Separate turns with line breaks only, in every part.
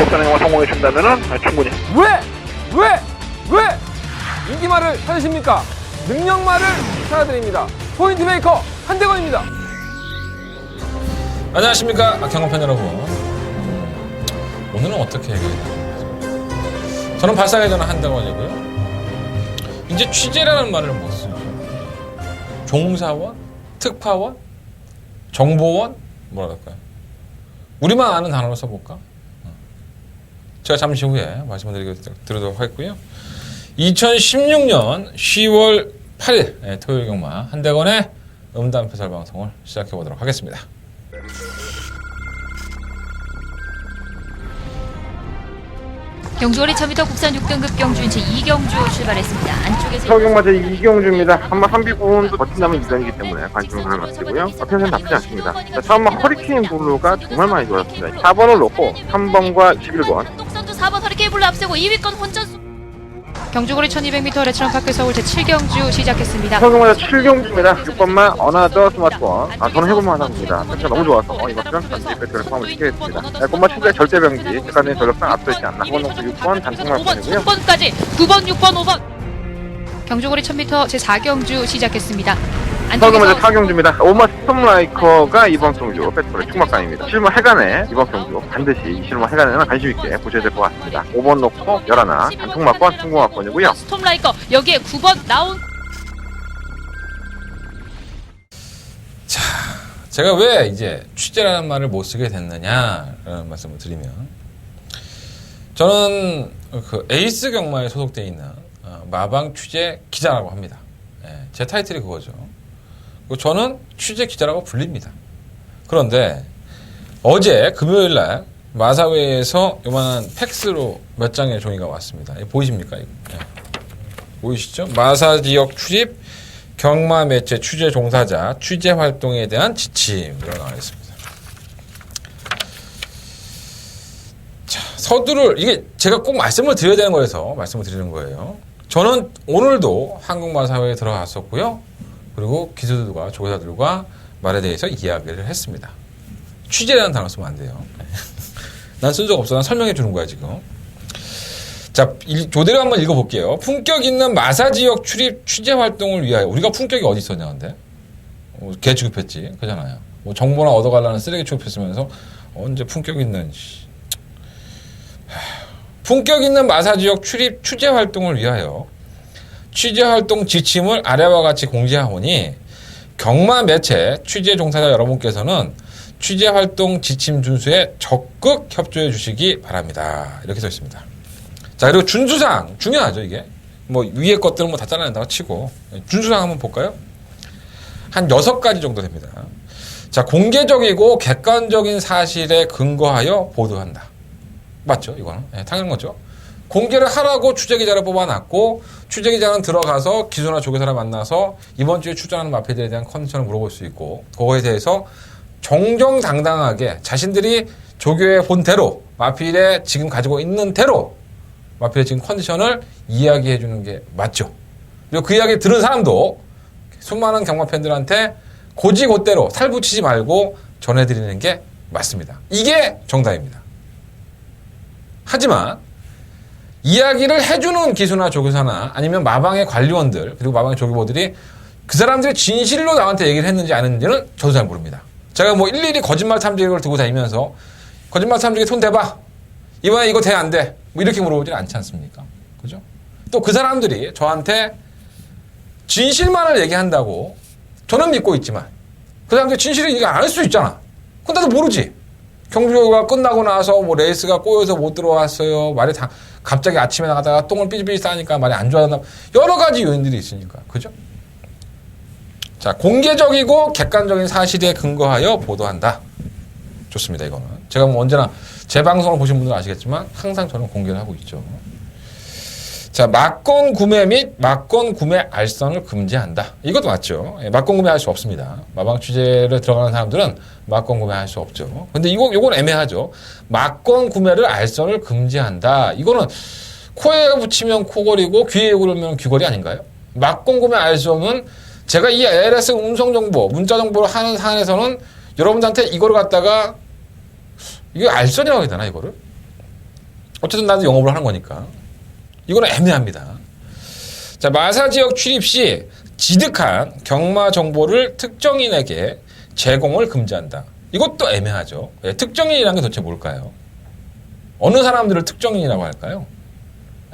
독선행동을 성공해 준다면은 충분히.
왜 인기말을 찾으십니까? 능력말을 찾아드립니다. 포인트 메이커 한대건입니다.
안녕하십니까 경험팬 여러분. 오늘은 어떻게 얘기해야 저는 발상의 전화 한대건이고요. 이제 취재라는 말을 못 쓰죠. 종사원, 특파원, 정보원, 뭐라 그럴까요? 우리만 아는 단어로 써볼까? 제가 잠시 후에 말씀을 드리도록 하겠고요. 2016년 10월 8일 토요일 경마 한대건의 음담 패설 방송을 시작해 보도록 하겠습니다.
경주거리 1000m 국산 6등급 경주인 제2경주 출발했습니다. 안쪽에서
서경마저 이경주입니다. 한번 한비군도 버틴다면 이변이기 때문에 관심을 가져마시고요. 편은 나쁘지 않습니다. 자, 처음은 허리케인 블루가 정말 많이 좋았습니다. 4번을 놓고 3번과 11번.
똑선두 4번 허리케인 블루 앞세고 2위권 혼전수. 경주거리 1200m 레츠런파크 서울 제7경주 시작했습니다.
서경마저 7경주입니다. 6번만 어나더 스마트폰. 저는 해볼만 하답니다. 패치가 너무 좋아서 이번 편 전지 배틀을 포함을 시켜야겠습니다. 꽃마 7대 절대병기. 백간의 전력상 앞서있지 않나. 5번 놓고 6번 단통말판이고요.
5번까지 9번, 6번, 5번. 경주거리 1000m 제4경주 시작했습니다.
서경마저 4경주입니다. 오마 스톰라이커가 이번 경주 배틀의 축막간입니다. 실무 해간에 이번 경주 반드시 이 실무 해간에는 관심 있게 보셔야 될 것 같습니다. 5번 놓고 11 단통막권, 승공막권이고요.
스톰라이커 여기에 9번 나온.
자, 제가 왜 이제 취재라는 말을 못 쓰게 됐느냐라는 말씀을 드리면, 저는 그 에이스 경마에 소속되어 있는 마방 취재 기자라고 합니다. 제 타이틀이 그거죠. 저는 취재 기자라고 불립니다. 그런데 어제 금요일 날 마사회에서 요만한 팩스로 몇 장의 종이가 왔습니다. 보이십니까? 이거? 보이시죠? 마사 지역 출입 경마 매체 취재 종사자 취재 활동에 대한 지침이라고 나와 있습니다. 자, 서두를 이게 제가 꼭 말씀을 드려야 되는 거여서 말씀을 드리는 거예요. 저는 오늘도 한국마사회에 들어갔었고요. 그리고 기수들과 조사들과 말에 대해서 이야기를 했습니다. 취재라는 단어 쓰면 안 돼요. 난 쓴 적 없어. 난 설명해 주는 거야 지금. 자, 조대로 한번 읽어볼게요. 품격 있는 마사 지역 출입 취재 활동을 위하여. 우리가 품격이 어디 있었냐 근데. 개 취급했지. 그잖아요. 뭐 정보나 얻어가려는 쓰레기 취급했으면서 언제 품격 있는. 품격 있는 마사 지역 출입 취재 활동을 위하여 취재활동 지침을 아래와 같이 공지하오니 경마 매체 취재 종사자 여러분께서는 취재활동 지침 준수에 적극 협조해 주시기 바랍니다. 이렇게 써 있습니다. 자, 그리고 준수사항 중요하죠 이게. 뭐 위에 것들은 뭐 다 잘라낸다고 치고 준수사항 한번 볼까요? 한 6가지 정도 됩니다. 자, 공개적이고 객관적인 사실에 근거하여 보도한다. 맞죠 이거는? 당연한 거죠. 공개를 하라고 취재기자를 뽑아놨고 취재기자는 들어가서 기수나 조교사를 만나서 이번 주에 출전하는 마필들에 대한 컨디션을 물어볼 수 있고 그거에 대해서 정정당당하게 자신들이 조교의 본대로 마필에 지금 가지고 있는 대로 마필의 지금 컨디션을 이야기해 주는 게 맞죠. 그리고 그 이야기 들은 사람도 수많은 경마 팬들한테 고지고대로 살붙이지 말고 전해드리는 게 맞습니다. 이게 정답입니다. 하지만 이야기를 해주는 기수나 조교사나 아니면 마방의 관리원들 그리고 마방의 조교보들이 그 사람들이 진실로 나한테 얘기를 했는지 안 했는지는 저도 잘 모릅니다. 제가 뭐 일일이 거짓말 탐지기를 들고 다니면서 거짓말 탐지기 손 대봐. 이번에 이거 돼 안 돼? 뭐 이렇게 물어보지 않지 않습니까? 그죠? 또 그 사람들이 저한테 진실만을 얘기한다고 저는 믿고 있지만 그 사람들이 진실을 얘기 안 할 수 있잖아. 근데 나도 모르지. 경주가 끝나고 나서 뭐 레이스가 꼬여서 못 들어왔어요. 말이 다 갑자기 아침에 나가다가 똥을 삐질삐질 싸니까 말이 안 좋아졌나. 여러 가지 요인들이 있으니까. 그죠? 자, 공개적이고 객관적인 사실에 근거하여 보도한다. 좋습니다, 이거는. 제가 뭐 언제나 제 방송을 보신 분들은 아시겠지만 항상 저는 공개를 하고 있죠. 자, 막권 구매 및 막권 구매 알선을 금지한다. 이것도 맞죠. 막권 구매할 수 없습니다. 마방 취재를 들어가는 사람들은 막권 구매할 수 없죠. 근데 요건 애매하죠. 막권 구매를 알선을 금지한다. 이거는 코에 붙이면 코걸이고 귀에 걸으면 귀걸이 아닌가요? 막권 구매 알선은 제가 이 LS 음성 정보, 문자 정보를 하는 사안에서는 여러분들한테 이거를 갖다가 이게 알선이라고 해야 되나 이거를? 어쨌든 나도 영업을 하는 거니까. 이거는 애매합니다. 자, 마사 지역 출입 시 지득한 경마 정보를 특정인에게 제공을 금지한다. 이것도 애매하죠. 예, 특정인이라는 게 도대체 뭘까요? 어느 사람들을 특정인이라고 할까요?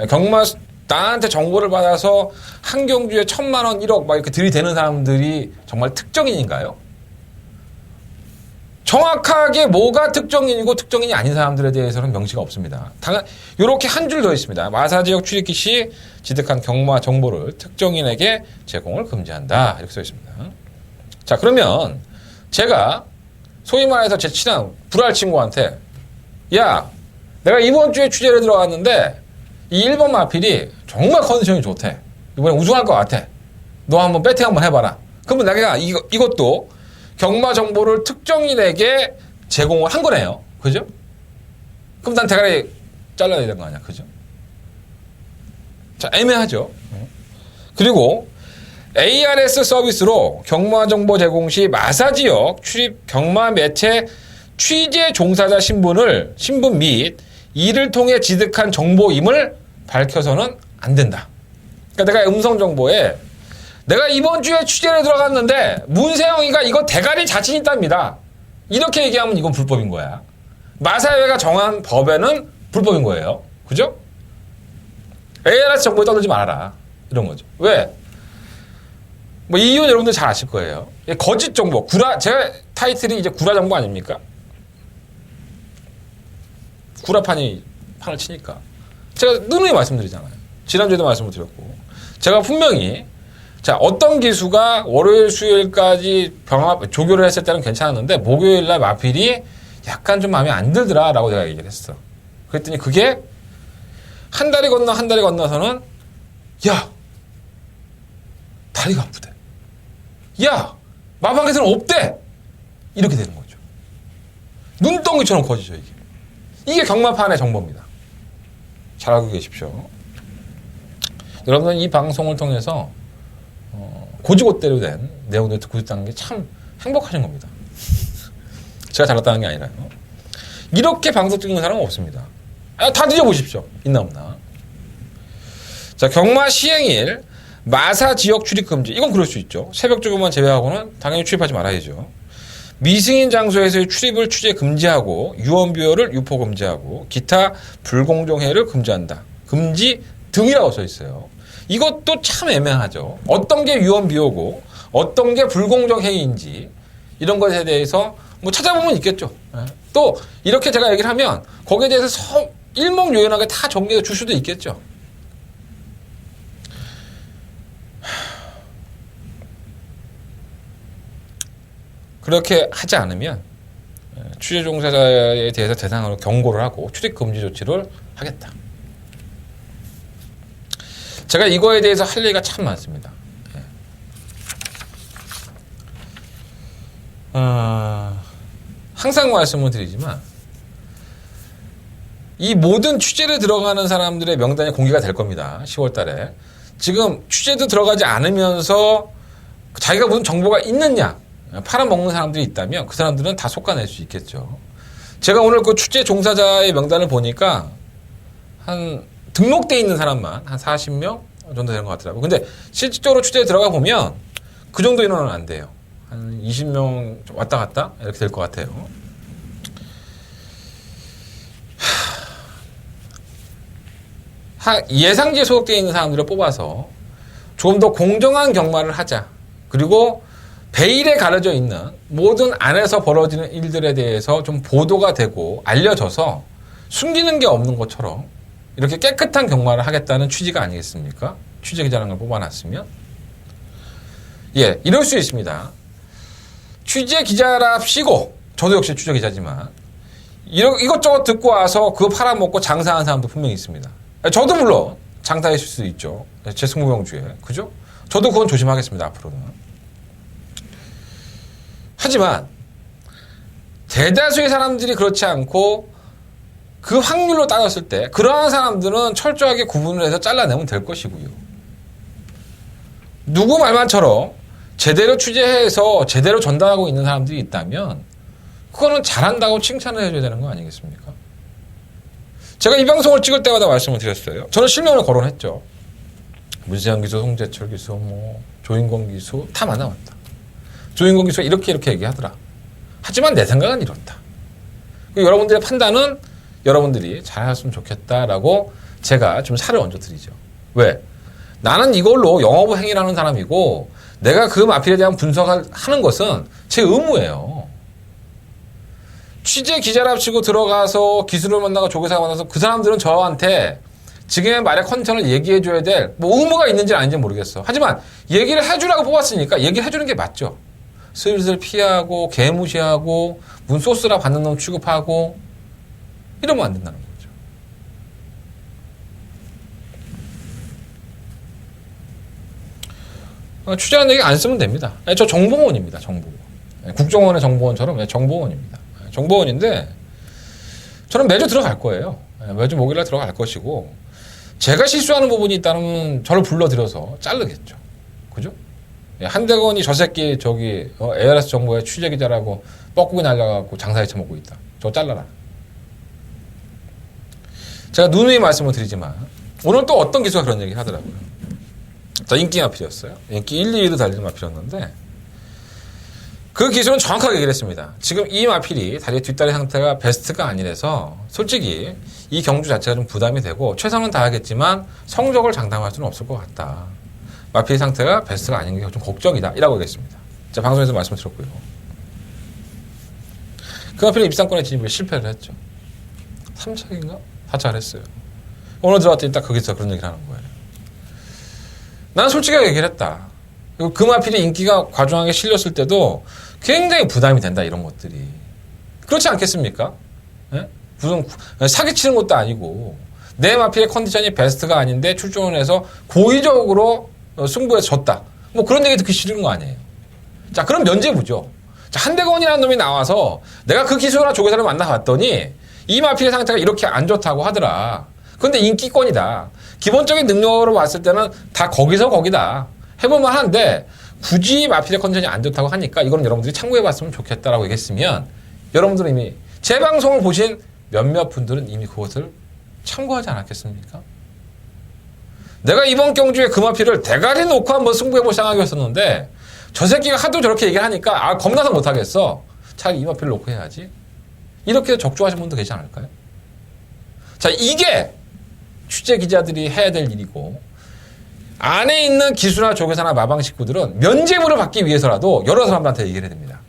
예, 경마 나한테 정보를 받아서 한 경주에 1,000만 원, 1억 막 이렇게 들이대는 사람들이 정말 특정인인가요? 정확하게 뭐가 특정인이고 특정인이 아닌 사람들에 대해서는 명시가 없습니다. 이렇게 한 줄 더 있습니다. 마사 지역 출입기 시 지득한 경마 정보를 특정인에게 제공을 금지한다. 이렇게 써 있습니다. 자, 그러면 제가 소위 말해서 제 친한 불알 친구한테 야, 내가 이번 주에 취재를 들어갔는데 이 1번 마필이 정말 컨디션이 좋대. 이번에 우승할 것 같아. 너 한번 배팅 한번 해봐라. 그러면 내가 이것도 경마 정보를 특정인에게 제공을 한 거네요. 그죠? 그럼 난 대가리 잘라야 되는 거 아니야. 그죠? 자, 애매하죠. 그리고 ARS 서비스로 경마 정보 제공 시 마사 지역 출입 경마 매체 취재 종사자 신분 및 이를 통해 지득한 정보임을 밝혀서는 안 된다. 그러니까 내가 음성 정보에 내가 이번 주에 취재를 들어갔는데 문세영이가 이거 대가리 자신 있답니다. 이렇게 얘기하면 이건 불법인 거야. 마사회가 정한 법에는 불법인 거예요. 그죠? ARS 정보에 떠들지 말아라. 이런 거죠. 왜? 뭐 이 이유는 여러분들 잘 아실 거예요. 거짓 정보, 제가 타이틀이 이제 구라 정보 아닙니까? 구라판이 판을 치니까. 제가 누누이 말씀드리잖아요. 지난주에도 말씀을 드렸고. 제가 분명히 자, 어떤 기수가 월요일, 수요일까지 조교를 했을 때는 괜찮았는데 목요일날 마필이 약간 좀 마음에 안 들더라라고 내가 얘기를 했어. 그랬더니 그게 한 달이 건너서는 야, 다리가 아프대. 야, 마방에서는 없대. 이렇게 되는 거죠. 눈덩이처럼 커지죠, 이게. 이게 경마판의 정보입니다. 잘 알고 계십시오. 여러분은 이 방송을 통해서 고지고대로 된 내용을 듣고 있다는 게 참 행복하신 겁니다. 제가 잘났다는 게 아니라요. 이렇게 방송 찍는 사람은 없습니다. 다 뒤져보십시오. 있나 없나. 자, 경마 시행일 마사 지역 출입 금지. 이건 그럴 수 있죠. 새벽 조교만 제외하고는 당연히 출입하지 말아야죠. 미승인 장소에서의 출입을 취재 금지하고 유언비어를 유포 금지하고 기타 불공정 행위를 금지한다. 금지 등이라고 써 있어요. 이것도 참 애매하죠. 어떤 게 유언비어고 어떤 게 불공정 행위인지 이런 것에 대해서 뭐 찾아보면 있겠죠. 또 이렇게 제가 얘기를 하면 거기에 대해서 일목요연하게 다 정리해 줄 수도 있겠죠. 그렇게 하지 않으면 취재 종사자에 대해서 대상으로 경고를 하고 출입 금지 조치를 하겠다. 제가 이거에 대해서 할 얘기가 참 많습니다. 항상 말씀을 드리지만 이 모든 취재를 들어가는 사람들의 명단이 공개가 될 겁니다. 10월 달에. 지금 취재도 들어가지 않으면서 자기가 무슨 정보가 있느냐 팔아먹는 사람들이 있다면 그 사람들은 다 속아낼 수 있겠죠. 제가 오늘 그 취재 종사자의 명단을 보니까 한 등록돼 있는 사람만 한 40명 정도 되는 것 같더라고요. 근데 실질적으로 취재에 들어가 보면 그 정도 인원은 안 돼요. 한 20명 왔다 갔다 이렇게 될 것 같아요. 예상지에 소속되어 있는 사람들을 뽑아서 조금 더 공정한 경마를 하자. 그리고 베일에 가려져 있는 모든 안에서 벌어지는 일들에 대해서 좀 보도가 되고 알려져서 숨기는 게 없는 것처럼 이렇게 깨끗한 경마를 하겠다는 취지가 아니겠습니까? 취재 기자라는 걸 뽑아놨으면. 예, 이럴 수 있습니다. 취재 기자랍시고, 저도 역시 취재 기자지만, 이것저것 듣고 와서 그거 팔아먹고 장사하는 사람도 분명히 있습니다. 저도 물론 장사했을 수도 있죠. 제 승무병주에. 그죠? 저도 그건 조심하겠습니다, 앞으로는. 하지만, 대다수의 사람들이 그렇지 않고, 그 확률로 따졌을 때 그러한 사람들은 철저하게 구분을 해서 잘라내면 될 것이고요. 누구 말만처럼 제대로 취재해서 제대로 전달하고 있는 사람들이 있다면 그거는 잘한다고 칭찬을 해줘야 되는 거 아니겠습니까? 제가 이 방송을 찍을 때마다 말씀을 드렸어요. 저는 실명을 거론했죠. 문세영 기수, 송재철 기수, 뭐 조인권 기수 다 만나봤다. 조인권 기수가 이렇게 얘기하더라. 하지만 내 생각은 이렇다. 여러분들의 판단은 여러분들이 잘하셨으면 좋겠다라고 제가 좀 살을 얹어드리죠. 왜? 나는 이걸로 영업을 행위라는 사람이고 내가 그 마필에 대한 분석을 하는 것은 제 의무예요. 취재 기자랍시고 들어가서 기술을 만나고 조교사가 만나서 그 사람들은 저한테 지금의 말의 컨텐츠를 얘기해줘야 될 뭐 의무가 있는지 아닌지 모르겠어. 하지만 얘기를 해주라고 뽑았으니까 얘기를 해주는 게 맞죠. 슬슬 피하고 개무시하고 문 소스라 받는 놈 취급하고 이러면 안 된다는 거죠. 취재하는 얘기 안 쓰면 됩니다. 저 정보원입니다. 정보원. 국정원의 정보원처럼 정보원입니다. 정보원인데 저는 매주 들어갈 거예요. 매주 목요일날 들어갈 것이고 제가 실수하는 부분이 있다면 저를 불러들여서 자르겠죠. 그죠? 한대건이 저 새끼 저기 ARS 정보의 취재기자라고 뻐꾸기 날려갖고 장사에 처먹고 있다. 저거 잘라라. 제가 누누이 말씀을 드리지만 오늘 또 어떤 기수가 그런 얘기 하더라고요. 자, 인기 마필이었어요. 인기 1, 2위도 달리는 마필이었는데 그 기수는 정확하게 얘기를 했습니다. 지금 이 마필이 다리 뒷다리 상태가 베스트가 아니라서 솔직히 이 경주 자체가 좀 부담이 되고 최선은 다하겠지만 성적을 장담할 수는 없을 것 같다. 마필 상태가 베스트가 아닌 게 좀 걱정이다. 이라고 얘기했습니다. 제가 방송에서 말씀을 드렸고요. 그 마필은 입상권에 진입에 실패를 했죠. 3차인가? 다 잘했어요. 오늘 들어왔더니 딱 거기서 그런 얘기를 하는 거예요. 나는 솔직하게 얘기를 했다. 그리고 그 마필이 인기가 과중하게 실렸을 때도 굉장히 부담이 된다. 이런 것들이. 그렇지 않겠습니까? 예? 무슨 사기치는 것도 아니고 내 마필의 컨디션이 베스트가 아닌데 출전을 해서 고의적으로 승부에 졌다. 뭐 그런 얘기 듣기 싫은 거 아니에요. 자, 그럼 면죄부죠. 자, 한대건이라는 놈이 나와서 내가 그 기수나 조교사를 만나봤더니 이 마필의 상태가 이렇게 안 좋다고 하더라. 그런데 인기권이다. 기본적인 능력으로 봤을 때는 다 거기서 거기다. 해볼만 한데 굳이 마필의 컨디션이 안 좋다고 하니까 이건 여러분들이 참고해봤으면 좋겠다라고 얘기했으면 여러분들은 이미 제 방송을 보신 몇몇 분들은 이미 그것을 참고하지 않았겠습니까? 내가 이번 경주에 그 마필을 대가리 놓고 한번 승부해볼 생각이었었는데 저 새끼가 하도 저렇게 얘기를 하니까 겁나서 못하겠어. 차라리 이 마필을 놓고 해야지. 이렇게 적조하신 분도 계시지 않을까요? 자, 이게 취재 기자들이 해야 될 일이고 안에 있는 기수나 조교사나 마방 식구들은 면죄부를 받기 위해서라도 여러 사람들한테 얘기를 해야 됩니다.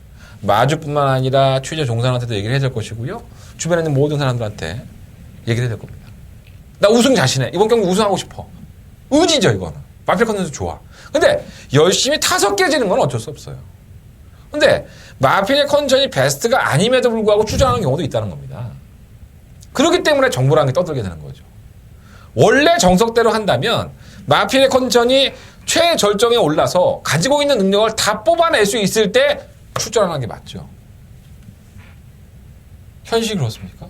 마주뿐만 아니라 취재 종사한테도 얘기를 해야 될 것이고요. 주변에 있는 모든 사람들한테 얘기를 해야 될 겁니다. 나 우승 자신해. 이번 경기 우승하고 싶어. 의지죠, 이거는. 마필 컨텐츠 좋아. 근데 열심히 타석 깨지는 건 어쩔 수 없어요. 근데 마필의 컨디션이 베스트가 아님에도 불구하고 출전하는 경우도 있다는 겁니다. 그렇기 때문에 정보라는 게 떠들게 되는 거죠. 원래 정석대로 한다면 마필의 컨디션이 최절정에 올라서 가지고 있는 능력을 다 뽑아낼 수 있을 때 출전하는 게 맞죠. 현실이 그렇습니까?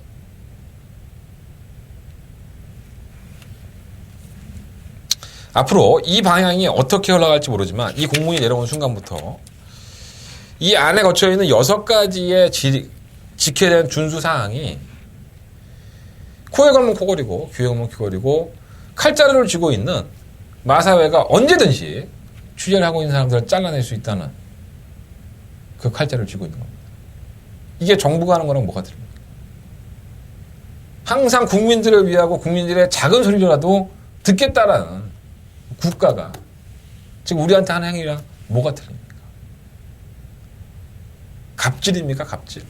앞으로 이 방향이 어떻게 흘러갈지 모르지만 이 공문이 내려온 순간부터 이 안에 거쳐있는 6가지의 지켜야 되는 준수사항이 코에 걸면 코걸이고 귀에 걸면 귀걸이고 칼자루를 쥐고 있는 마사회가 언제든지 취재를 하고 있는 사람들을 잘라낼 수 있다는 그 칼자루를 쥐고 있는 겁니다. 이게 정부가 하는 거랑 뭐가 다릅니까? 항상 국민들을 위하고 국민들의 작은 소리라도 듣겠다라는 국가가 지금 우리한테 하는 행위랑 뭐가 틀립니까? 갑질입니까? 갑질.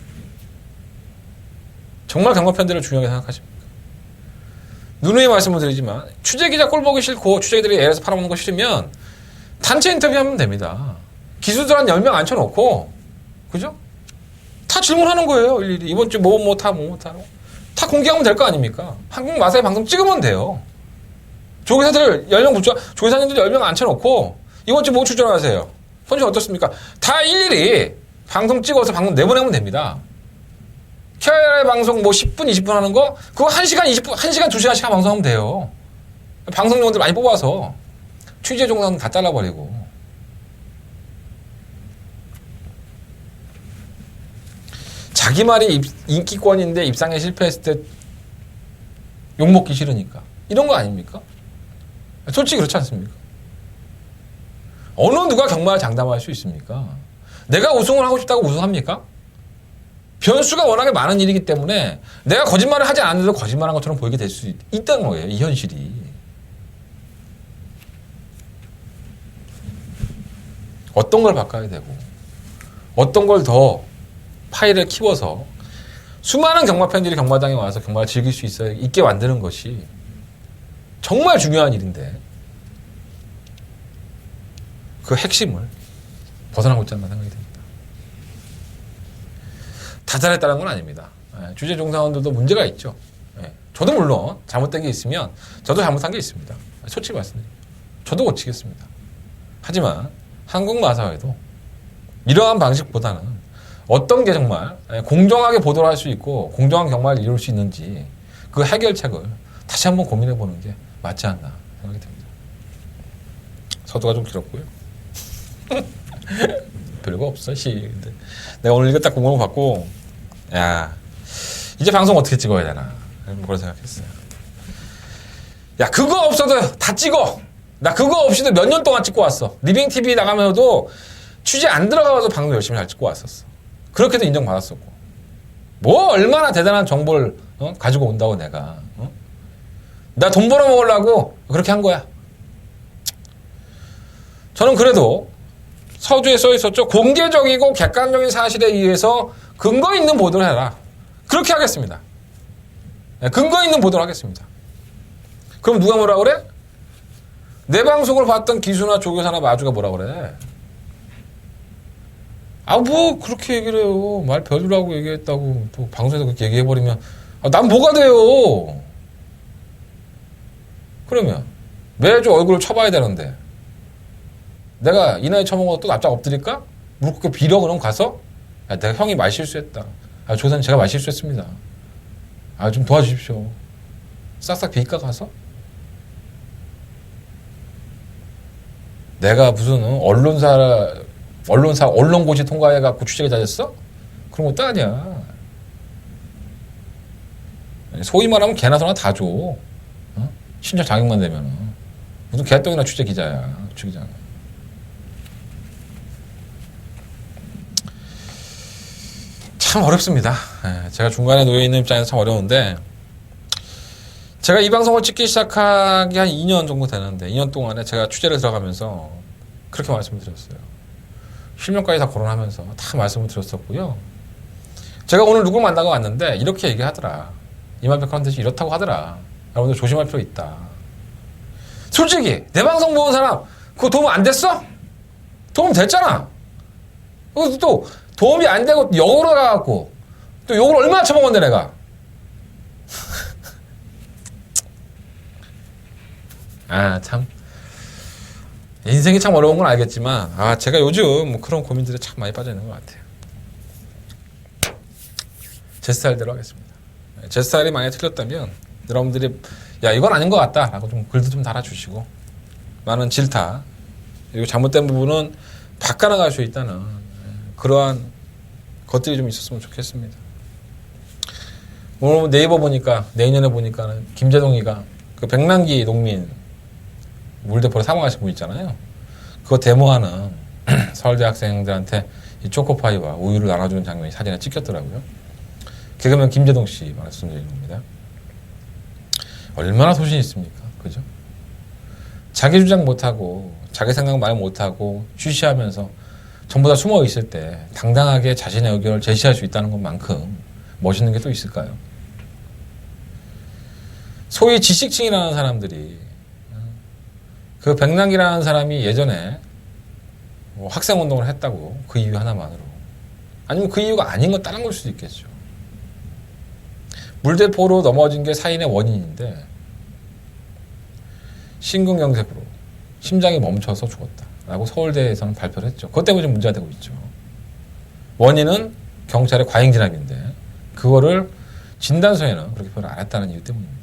정말 경마편들을 중요하게 생각하십니까? 누누이 말씀을 드리지만 취재기자 꼴 보기 싫고 취재기들이 애에서 팔아먹는 거 싫으면 단체 인터뷰하면 됩니다. 기수들 한 10명 앉혀놓고 그죠? 다 질문하는 거예요. 일일이. 이번 주 뭐 못하고 다 공개하면 될 거 아닙니까? 한국 마사회 방송 찍으면 돼요. 조교사들 10명 붙여, 조교사님들 10명 앉혀놓고 이번 주 뭐 출전하세요? 컨디션 어떻습니까? 다 일일이 방송 찍어서 방송 내보내면 됩니다. KR의 방송 뭐 10분, 20분 하는 거 그거 1시간, 20분, 1시간, 2시간씩 방송하면 돼요. 방송 요원들 많이 뽑아서 취재 종사는 다 잘라버리고. 자기 말이 인기권인데 입상에 실패했을 때 욕먹기 싫으니까. 이런 거 아닙니까? 솔직히 그렇지 않습니까? 어느 누가 경마를 장담할 수 있습니까? 내가 우승을 하고 싶다고 우승합니까? 변수가 워낙에 많은 일이기 때문에 내가 거짓말을 하지 않아도 거짓말한 것처럼 보이게 될 수 있다는 거예요. 이 현실이. 어떤 걸 바꿔야 되고 어떤 걸 더 파일을 키워서 수많은 경마 팬들이 경마장에 와서 경마를 즐길 수 있게 만드는 것이 정말 중요한 일인데 그 핵심을 벗어나고 있지 않나 생각이 듭니다. 다 잘했다는 건 아닙니다. 주재 종사원들도 문제가 있죠. 저도 물론 잘못된 게 있으면 저도 잘못한 게 있습니다. 솔직히 말씀드립니다. 저도 고치겠습니다. 하지만 한국 마사회도 이러한 방식보다는 어떤 게 정말 공정하게 보도를 할 수 있고 공정한 경마를 이룰 수 있는지 그 해결책을 다시 한번 고민해 보는 게 맞지 않나 생각이 듭니다. 서두가 좀 길었고요. 별거 없어 근데 내가 오늘 이거 딱 공부를 받고 야 이제 방송 어떻게 찍어야 되나 그런 생각했어요. 야 그거 없어도 다 찍어. 나 그거 없이도 몇 년 동안 찍고 왔어. 리빙TV 나가면서도 취재 안 들어가서 방송 열심히 잘 찍고 왔었어. 그렇게도 인정받았었고 뭐 얼마나 대단한 정보를 가지고 온다고 내가 나 돈 벌어먹으려고 그렇게 한 거야. 저는 그래도 서두에 써 있었죠. 공개적이고 객관적인 사실에 의해서 근거 있는 보도를 해라. 그렇게 하겠습니다. 근거 있는 보도를 하겠습니다. 그럼 누가 뭐라 그래? 내 방송을 봤던 기수나 조교사나 마주가 뭐라 그래? 아, 뭐, 그렇게 얘기를 해요. 말 별로라고 얘기했다고, 또 방송에서 그렇게 얘기해버리면, 난 뭐가 돼요? 그러면, 매주 얼굴을 쳐봐야 되는데, 내가 이 나이 처먹어도 또 납작 엎드릴까? 무릎 꿇고 빌어, 그럼 가서? 야, 내가 형이 말 실수했다. 조사님 제가 말 실수했습니다. 좀 도와주십시오. 싹싹 빌까 가서? 내가 무슨 언론고시 통과해갖고 취재기자 됐어? 그런 것도 아니야. 소위 말하면 개나 소나 다 줘. 신청 자격만 되면은. 무슨 개똥이나 취재기자야. 취재기자는. 참 어렵습니다. 제가 중간에 놓여있는 입장에서 참 어려운데 제가 이 방송을 찍기 시작하기 한 2년 정도 되는데 2년 동안에 제가 취재를 들어가면서 그렇게 말씀을 드렸어요. 실명까지 다 거론하면서 다 말씀을 드렸었고요. 제가 오늘 누굴 만나고 왔는데 이렇게 얘기하더라. 이말백 컨텐츠 이렇다고 하더라. 여러분들 조심할 필요 있다. 솔직히 내 방송 보는 사람 그거 도움 안 됐어? 도움 됐잖아. 또 도움이 안 되고 역으로 가갖고 또 욕을 얼마나 처먹었는데 내가. 참 인생이 참 어려운 건 알겠지만 제가 요즘 뭐 그런 고민들에 참 많이 빠져 있는 것 같아요. 제 스타일대로 하겠습니다. 제 스타일이 만약에 틀렸다면 여러분들이 야 이건 아닌 것 같다 라고 좀 글도 좀 달아주시고 많은 질타 그리고 잘못된 부분은 바꿔나갈 수 있다는 그러한 것들이 좀 있었으면 좋겠습니다. 오늘 네이버 보니까 내년에 보니까는 김재동이가 그 백남기 농민 물대포로 사망하신 분 있잖아요. 그거 데모하는 서울대 학생들한테 이 초코파이와 우유를 나눠주는 장면이 사진에 찍혔더라고요. 개그맨 김재동 씨 말씀드리는 겁니다. 얼마나 소신이 있습니까? 그죠? 자기 주장 못하고 자기 생각 말 못하고 쉬쉬하면서 전부 다 숨어 있을 때 당당하게 자신의 의견을 제시할 수 있다는 것만큼 멋있는 게 또 있을까요? 소위 지식층이라는 사람들이 그 백남기라는 사람이 예전에 뭐 학생운동을 했다고 그 이유 하나만으로 아니면 그 이유가 아닌 건 다른 걸 수도 있겠죠. 물대포로 넘어진 게 사인의 원인인데 심근경색으로 심장이 멈춰서 죽었다라고 서울대에서는 발표를 했죠. 그것 때문에 좀 문제가 되고 있죠. 원인은 경찰의 과잉진압인데 그거를 진단서에는 그렇게 표현을 안 했다는 이유 때문입니다.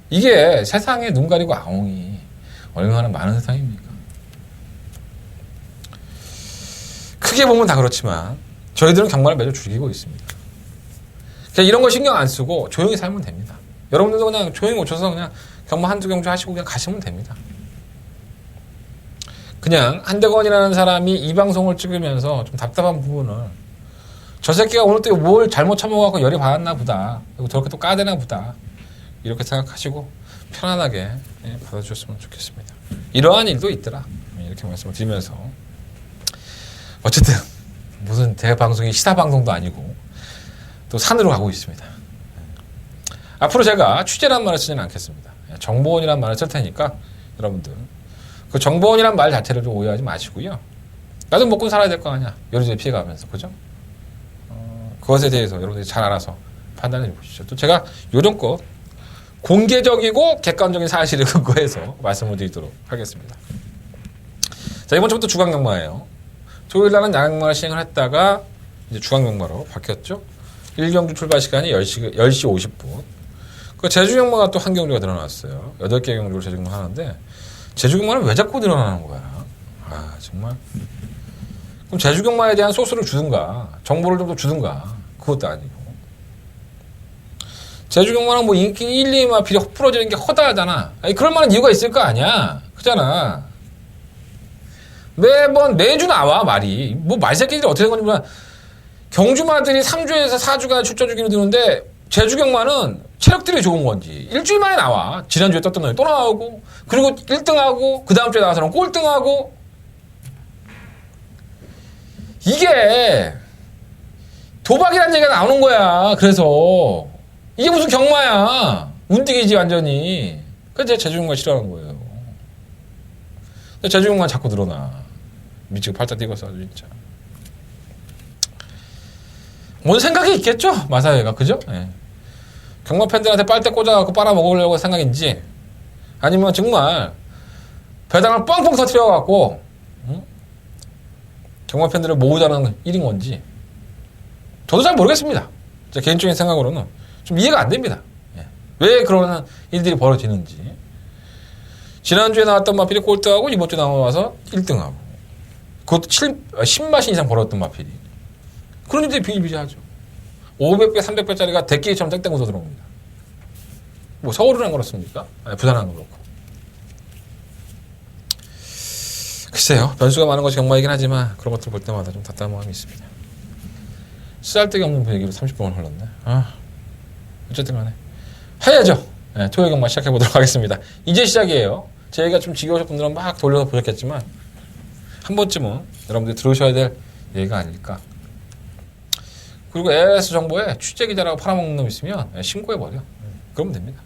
이게 세상에 눈 가리고 아웅이 얼마나 많은 세상입니까? 크게 보면 다 그렇지만 저희들은 경마를 매주 즐기고 있습니다. 그냥 이런 거 신경 안 쓰고 조용히 살면 됩니다. 여러분들도 그냥 조용히 오셔서 그냥 경마 한두 경주 하시고 그냥 가시면 됩니다. 그냥 한대건이라는 사람이 이 방송을 찍으면서 좀 답답한 부분을 저 새끼가 오늘 또 뭘 잘못 처먹어갖고 열이 받았나 보다. 그리고 저렇게 또 까대나 보다. 이렇게 생각하시고 편안하게 받아주셨으면 좋겠습니다. 이러한 일도 있더라. 이렇게 말씀을 드리면서 어쨌든 무슨 대방송이 시사방송도 아니고 또 산으로 가고 있습니다. 앞으로 제가 취재란 말을 쓰지는 않겠습니다. 정보원이란 말을 쓸 테니까 여러분들 그 정보원이란 말 자체를 좀 오해하지 마시고요. 나도 먹고 살아야 될 거 아니야. 여러분들이 피해가면서. 그죠? 그것에 대해서 여러분들이 잘 알아서 판단해 보시죠. 또 제가 요정껏 공개적이고 객관적인 사실을 근거해서 말씀을 드리도록 하겠습니다. 자, 이번 주부터 주간경마예요. 토요일 날은 야간경마를 시행을 했다가 이제 주간경마로 바뀌었죠. 1경주 출발 시간이 10시 50분. 그 제주경마가 또 한 경주가 늘어났어요. 8개 경주를 제주경마 하는데 제주경마는 왜 자꾸 늘어나는 거야? 아, 정말. 그럼 제주경마에 대한 소스를 주든가 정보를 좀 더 주든가 그것도 아니고 제주경마는 뭐 인기 1, 2마 비리 풀어지는 게 허다하잖아. 아니, 그럴 만한 이유가 있을 거 아니야. 그잖아. 매주 나와 말이. 뭐 말새끼들이 어떻게 된 건지 몰라. 경주마들이 3주에서 4주간 출전 주기로 드는데 제주경마는 체력들이 좋은 건지 일주일 만에 나와. 지난주에 떴던 놈이 또 나오고 그리고 1등하고 그 다음 주에 나와서는 꼴등하고 이게 도박이라는 얘기가 나오는 거야. 그래서 이게 무슨 경마야. 운띠기지 완전히. 그래서 제가 제주경마 싫어하는 거예요. 제주경마 자꾸 늘어나. 미치고 팔자 뛰고서 아주 진짜. 뭔 생각이 있겠죠? 마사회가. 그죠? 예. 경마 팬들한테 빨대 꽂아갖고 빨아먹으려고 생각인지 아니면 정말 배당을 뻥뻥 터뜨려갖고 경마 팬들을 모으자는 일인 건지 저도 잘 모르겠습니다. 제 개인적인 생각으로는 좀 이해가 안 됩니다. 예. 왜 그런 일들이 벌어지는지. 지난주에 나왔던 마필이 꼴등하고 이번 주에 나와서 1등하고 그것도 10마신 이상 벌었던 마필이 그런 일들이 비일비재하죠. 500배, 300배짜리가 대끼리처럼 땡땡 웃어 들어옵니다. 뭐 서울은 그렇습니까? 아니, 부산은 그렇고. 글쎄요. 변수가 많은 것이 경마이긴 하지만 그런 것들 볼 때마다 좀 답답한 마음이 있습니다. 쓰잘데기 없는 얘기로 30분을 흘렀네. 아, 어쨌든 간에 해야죠. 네, 토요일 경마 시작해보도록 하겠습니다. 이제 시작이에요. 제 얘기가 좀 지겨우신 분들은 막 돌려서 보셨겠지만 한 번쯤은 여러분들이 들으셔야 될 얘기가 아닐까. 그리고 AS 정보에 취재기자라고 팔아먹는 놈 있으면 신고해버려. 그러면 됩니다.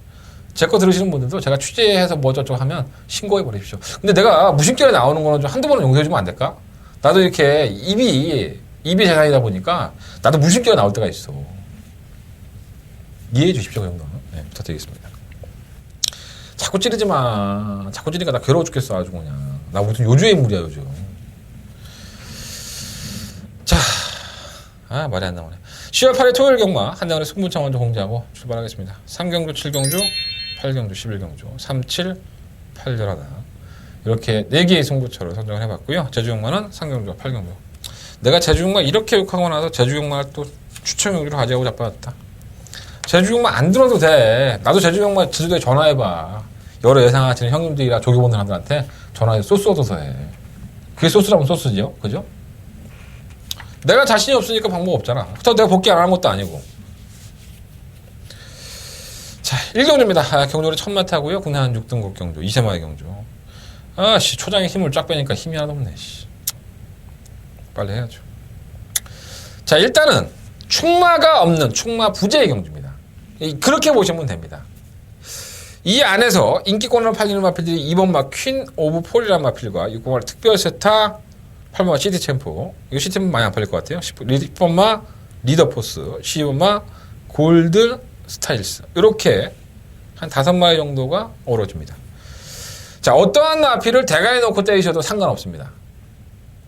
제 거 들으시는 분들도 제가 취재해서 뭐 저쩌고 하면 신고해버리십시오. 근데 내가 무심결에 나오는 거는 좀 한두 번은 용서해주면 안 될까? 나도 이렇게 입이 재산이다 보니까 나도 무심결에 나올 때가 있어. 이해해 주십시오. 그 정도는. 네, 부탁드리겠습니다. 자꾸 찌르지 마. 자꾸 찌르니까 나 괴로워 죽겠어. 아주 그냥. 나 무슨 요주의 인물이야 요즘. 자, 말이 안 나오네. 10월 8일 토요일 경마 한대원의 승부차 먼저 공지하고 출발하겠습니다. 3경주, 7경주, 8경주, 11경주, 3, 7, 8, 11 이렇게 4개의 승부처를 선정을 해봤고요. 제주경마는 3경주와 8경주. 내가 제주경마 이렇게 욕하고 나서 제주경마를 또 추천용주로 가져가고 자빠졌다. 제주경마 안 들어도 돼. 나도 제주경마 제주도에 전화해봐. 여러 예상하시는 형님들이나 조교분들한테 전화해서 소스 얻어서 해. 그게 소스라면 소스죠. 그죠? 내가 자신이 없으니까 방법 없잖아. 그렇다고 내가 복귀 안 하는 것도 아니고. 자, 1경주입니다. 경주를 천마 타고요. 국내 한 6등급 경주, 2세마의 경주. 아씨, 초장에 힘을 쫙 빼니까 힘이 하나도 없네. 씨. 빨리 해야죠. 자, 일단은 충마가 없는 충마 부재의 경주입니다. 그렇게 보시면 됩니다. 이 안에서 인기권으로 팔리는 마필들이 2번마 퀸 오브 폴이라는 마필과 6번마 특별 세타 8번마 시티 챔프. 이거 시티 챔프 많이 안 팔릴 것 같아요. 10번마 리더포스, 12번마 골드 스타일스. 이렇게 한 5마리 정도가 어우러집니다. 자, 어떠한 마필을 대가에 놓고 때리셔도 상관없습니다.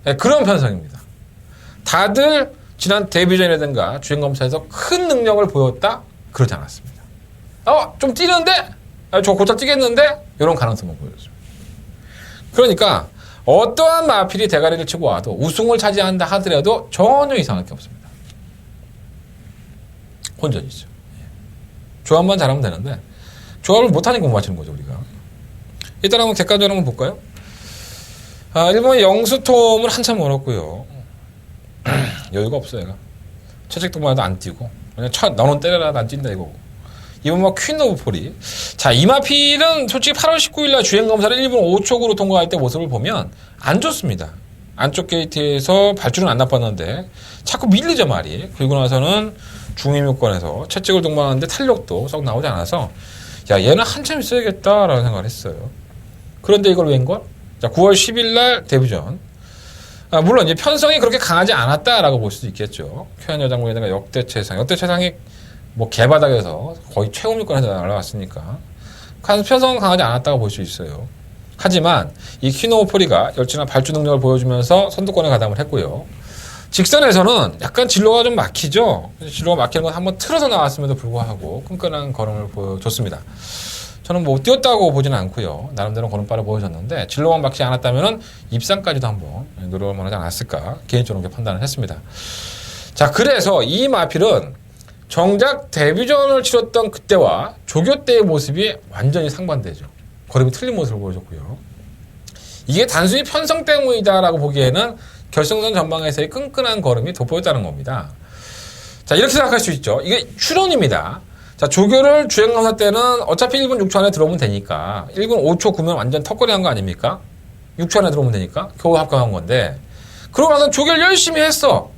네, 그런 편성입니다. 다들 지난 데뷔전이라든가 주행검사에서 큰 능력을 보였다? 그러지 않았습니다. 좀 뛰는데? 저 곧잘 뛰겠는데? 이런 가능성을 보여줬습니다. 그러니까 어떠한 마필이 대가리를 치고 와도 우승을 차지한다 하더라도 전혀 이상할 게 없습니다. 혼전이죠. 조합만 잘하면 되는데 조합을 못하니까 못 맞추는 거죠, 우리가. 일단 한번 객관적으로 한번 볼까요? 일본의 영수톰을 한참 멀었고요. 여유가 없어, 얘가. 채찍동만해도 안 뛰고. 그냥 너는 때려라, 난 뛴다, 이거고. 이번 뭐 퀸 오브 폴이. 자, 이 마필은 솔직히 8월 19일날 주행검사를 1분 5촉으로 통과할 때 모습을 보면 안 좋습니다. 안쪽 게이트에서 발줄은 안 나빴는데 자꾸 밀리죠, 말이. 그리고 나서는 중임요건에서 채찍을 동반하는데 탄력도 썩 나오지 않아서 야, 얘는 한참 있어야겠다라는 생각을 했어요. 그런데 이걸 웬걸? 자, 9월 10일날 데뷔전. 물론 이제 편성이 그렇게 강하지 않았다라고 볼 수도 있겠죠. 쾌한 장군에다가 역대 최상이 뭐 개바닥에서 거의 최고위권에서 날아왔으니까 편성은 강하지 않았다고 볼 수 있어요. 하지만 이 키노포리가 열진한 발주 능력을 보여주면서 선두권에 가담을 했고요. 직선에서는 약간 진로가 좀 막히죠. 진로가 막히는 건 한번 틀어서 나왔음에도 불구하고 끈끈한 걸음을 보여줬습니다. 저는 뭐 뛰었다고 보지는 않고요. 나름대로 걸음발을 보여줬는데 진로만 막히지 않았다면 입상까지도 한번 노력을 만하지 않았을까 개인적으로 그렇게 판단을 했습니다. 자, 그래서 이 마필은 정작 데뷔전을 치렀던 그때와 조교 때의 모습이 완전히 상반되죠. 걸음이 틀린 모습을 보여줬고요. 이게 단순히 편성 때문이다라고 보기에는 결승선 전방에서의 끈끈한 걸음이 돋보였다는 겁니다. 자, 이렇게 생각할 수 있죠. 이게 추론입니다. 자, 조교를 주행검사 때는 어차피 1분 6초 안에 들어오면 되니까 1분 5초 9면 완전 턱걸이 한 거 아닙니까? 6초 안에 들어오면 되니까 겨우 합격한 건데 그러고 나서 조교를 열심히 했어.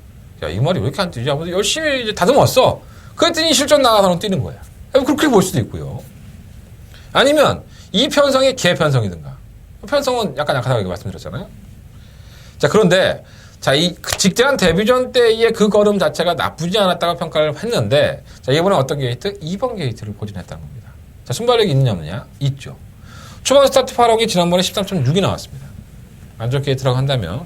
야, 이 말이 왜 이렇게 안 뛰지? 하면서 열심히 이제 다듬었어. 그랬더니 실전 나가서는 뛰는 거야. 그렇게 볼 수도 있고요. 아니면 이 편성이 개편성이든가. 편성은 약간 약하다고 말씀드렸잖아요. 자, 그런데 자, 이 직대한 데뷔전 때의 그 걸음 자체가 나쁘지 않았다고 평가를 했는데 자, 이번에 어떤 게이트? 2번 게이트를 포진했다는 겁니다. 자, 순발력이 있느냐 없느냐? 있죠. 초반 스타트 파록이 지난번에 13.6이 나왔습니다. 안쪽 게이트라고 한다면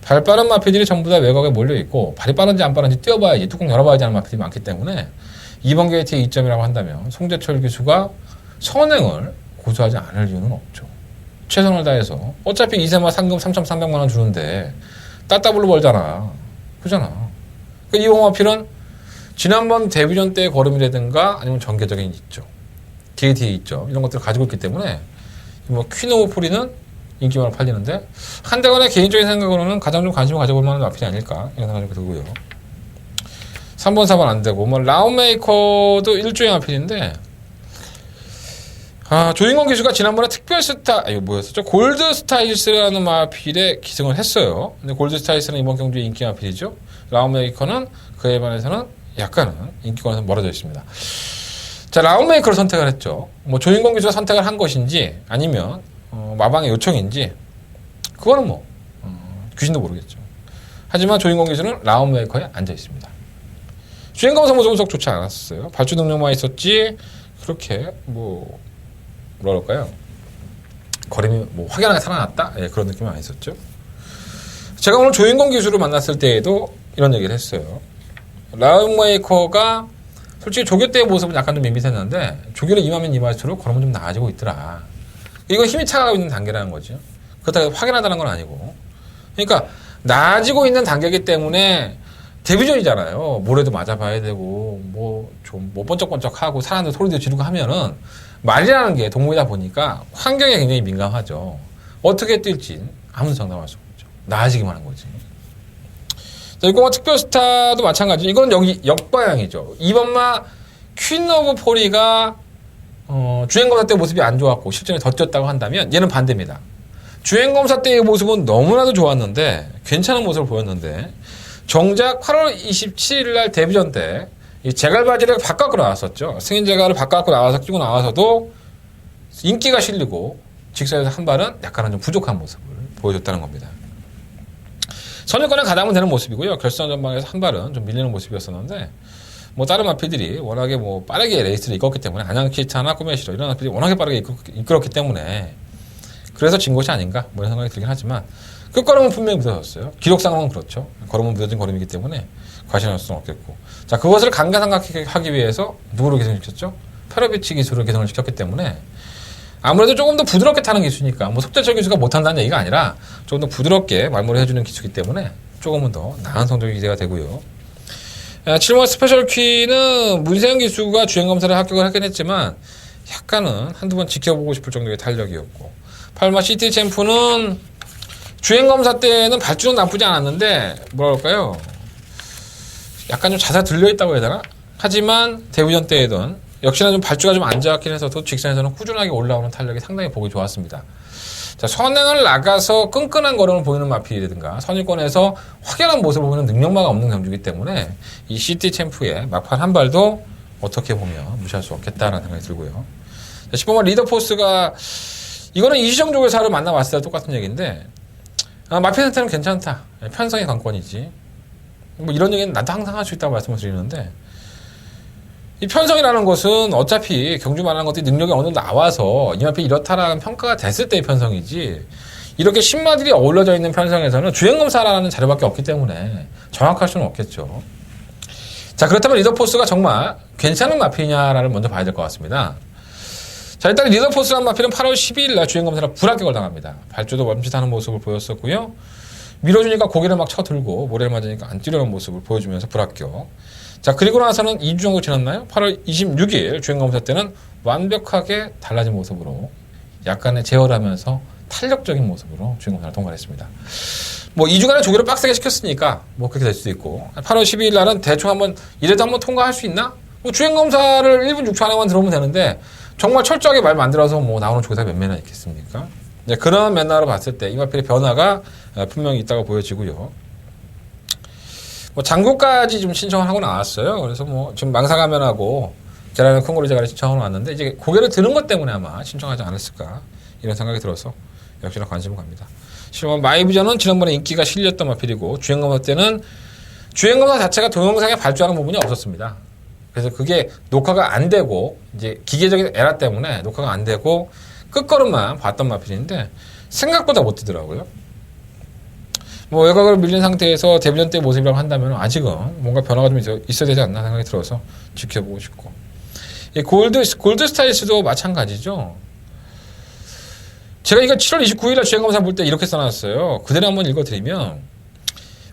발 빠른 마피들이 전부 다 외곽에 몰려있고 발이 빠른지 안 빠른지 뛰어봐야지 뚜껑 열어봐야지 하는 마피들이 많기 때문에 2번 게이트의 이점이라고 한다면 송재철 기수가 선행을 고수하지 않을 이유는 없죠. 최선을 다해서 어차피 2세마 상금 3,300만 원 주는데 따따블로 벌잖아. 그잖아. 그러니까 이번 마필은 지난번 데뷔전 때의 걸음이라든가 아니면 전개적인 있죠. 게이트에 있죠. 이런 것들을 가지고 있기 때문에 뭐 퀸 오브 폴이는 인기만으로 팔리는데 한대건의 개인적인 생각으로는 가장 좀 관심을 가져볼 만한 마필이 아닐까 이런 생각이 들고요. 3번 4번 안 되고 뭐 라운메이커도 일조의 마필인데 조인권 기수가 지난번에 이거 뭐였었죠? 골드 스타일스라는 마필에 기승을 했어요. 근데 골드 스타일스는 이번 경주의 인기 마필이죠. 라운메이커는 그에 반해서는 약간은 인기권에서 멀어져 있습니다. 자, 라운메이커를 선택을 했죠. 뭐 조인권 기수가 선택을 한 것인지 아니면 마방의 요청인지 그거는 뭐 귀신도 모르겠죠. 하지만 조인권 기수는 라운메이커에 앉아 있습니다. 주행검사 모습은 썩 좋지 않았어요. 발주 능력만 있었지 그렇게 뭐라 그럴까요? 걸음이 뭐 확연하게 살아났다? 예, 그런 느낌은 안 있었죠. 제가 오늘 조인권 기수를 만났을 때에도 이런 얘기를 했어요. 라운메이커가 솔직히 조교 때의 모습은 약간 좀 밋밋했는데 조교를 임하면 임할수록 걸음은 좀 나아지고 있더라. 이건 힘이 차가고 있는 단계라는 거죠. 그렇다고 확연하다는 건 아니고. 그러니까 나아지고 있는 단계이기 때문에 데뷔전이잖아요. 모래도 맞아봐야 되고 뭐 번쩍번쩍하고 사람들 소리도 지르고 하면은 말이라는 게 동물이다 보니까 환경에 굉장히 민감하죠. 어떻게 뛸지 아무도 장담할 수 없죠. 나아지기만 한 거지. 자, 이거 특별스타도 마찬가지. 이건 여기 역방향이죠. 이번마 퀸 오브 폴이가 주행검사 때 모습이 안 좋았고 실전에 더 뛰었다고 한다면 얘는 반대입니다. 주행검사 때의 모습은 너무나도 좋았는데 괜찮은 모습을 보였는데 정작 8월 27일 날 데뷔전 때 이 제갈바지를 바꿔갖고 나왔었죠. 승인 제갈을 바꿔갖고 나와서 끼고 나와서도 인기가 실리고 직선에서 한 발은 약간은 좀 부족한 모습을 보여줬다는 겁니다. 선유권에 가담은 되는 모습이고요. 결선 전방에서 한 발은 좀 밀리는 모습이었었는데 뭐 다른 마필들이 워낙에 뭐 빠르게 레이스를 이끌었기 때문에 안양키차나 꾸메시로 이런 마필들이 워낙에 빠르게 이끌었기 때문에 그래서 진 것이 아닌가 뭐 이런 생각이 들긴 하지만 끝걸음은 분명히 묻어졌어요. 기록상은 그렇죠. 걸음은 묻어진 걸음이기 때문에 과신할 수는 없겠고. 자, 그것을 강가상각하기 위해서 누구를 개선시켰죠? 페로비치 기술을 개선을 시켰기 때문에 아무래도 조금 더 부드럽게 타는 기수니까 뭐 속재철 기수가 못한다는 얘기가 아니라 조금 더 부드럽게 말몰이 해주는 기수이기 때문에 조금은 더 나은 성적이 기대가 되고요. 7번 스페셜 퀴는 문세영 기수가 주행검사를 합격을 하긴 했지만 약간은 한두 번 지켜보고 싶을 정도의 탄력이었고 8마 시티 챔프는 주행검사 때는 발주는 나쁘지 않았는데 뭐랄까요 약간 좀 자세 들려있다고 해야 되나? 하지만 데뷔전 때에는 역시나 좀 발주가 좀 안 좋았긴 해서도 직선에서는 꾸준하게 올라오는 탄력이 상당히 보기 좋았습니다. 자, 선행을 나가서 끈끈한 걸음을 보이는 마필이라든가 선일권에서 확연한 모습을 보이는 능력마가 없는 경주이기 때문에 이 시티 챔프의 막판 한 발도 어떻게 보면 무시할 수 없겠다라는 생각이 들고요. 자, 10번만 리더포스가 이거는 이시정 조교사를 만나봤을 때 똑같은 얘기인데 마필 상태는 괜찮다. 편성의 관건이지. 뭐 이런 얘기는 나도 항상 할 수 있다고 말씀을 드리는데 이 편성이라는 것은 어차피 경주 말하는 것들이 능력이 어느 정도 나와서 이 마필이 이렇다라는 평가가 됐을 때의 편성이지 이렇게 신마들이 어울려져 있는 편성에서는 주행검사라는 자료밖에 없기 때문에 정확할 수는 없겠죠. 자, 그렇다면 리더포스가 정말 괜찮은 마필이냐를 먼저 봐야 될 것 같습니다. 자, 일단 리더포스라는 마필은 8월 12일 날 주행검사로 불합격을 당합니다. 발주도 멈칫하는 모습을 보였었고요. 밀어주니까 고개를 막 쳐들고 모래를 맞으니까 안 뛰려는 모습을 보여주면서 불합격. 자, 그리고 나서는 2주 정도 지났나요? 8월 26일 주행검사 때는 완벽하게 달라진 모습으로 약간의 제어를 하면서 탄력적인 모습으로 주행검사를 통과했습니다. 뭐 2주간의 조교를 빡세게 시켰으니까 뭐 그렇게 될 수도 있고 8월 12일 날은 대충 한번 이래도 한번 통과할 수 있나? 뭐 주행검사를 1분 6초 안에만 들어오면 되는데 정말 철저하게 말 만들어서 뭐 나오는 조교사가 몇 매나 있겠습니까? 네, 그런 면으로 봤을 때 이마필의 변화가 분명히 있다고 보여지고요. 뭐 장구까지 좀 신청을 하고 나왔어요. 그래서 뭐 지금 망사가면하고 계란을 큰 거로 제가 신청을 왔는데 이제 고개를 드는 것 때문에 아마 신청하지 않았을까 이런 생각이 들어서 역시나 관심을 갑니다. 실은 마이비전은 지난번에 인기가 실렸던 마필이고 주행검사 때는 주행검사 자체가 동영상에 발주하는 부분이 없었습니다. 그래서 그게 녹화가 안 되고 이제 기계적인 에러 때문에 녹화가 안 되고 끝걸음만 봤던 마필인데 생각보다 못 뛰더라고요. 뭐 외곽을 밀린 상태에서 데뷔전 때 모습이라고 한다면 아직은 뭔가 변화가 좀 있어야 되지 않나 생각이 들어서 지켜보고 싶고 이 골드 스타일스도 마찬가지죠. 제가 이거 7월 29일에 주행검사 볼 때 이렇게 써놨어요. 그대로 한번 읽어드리면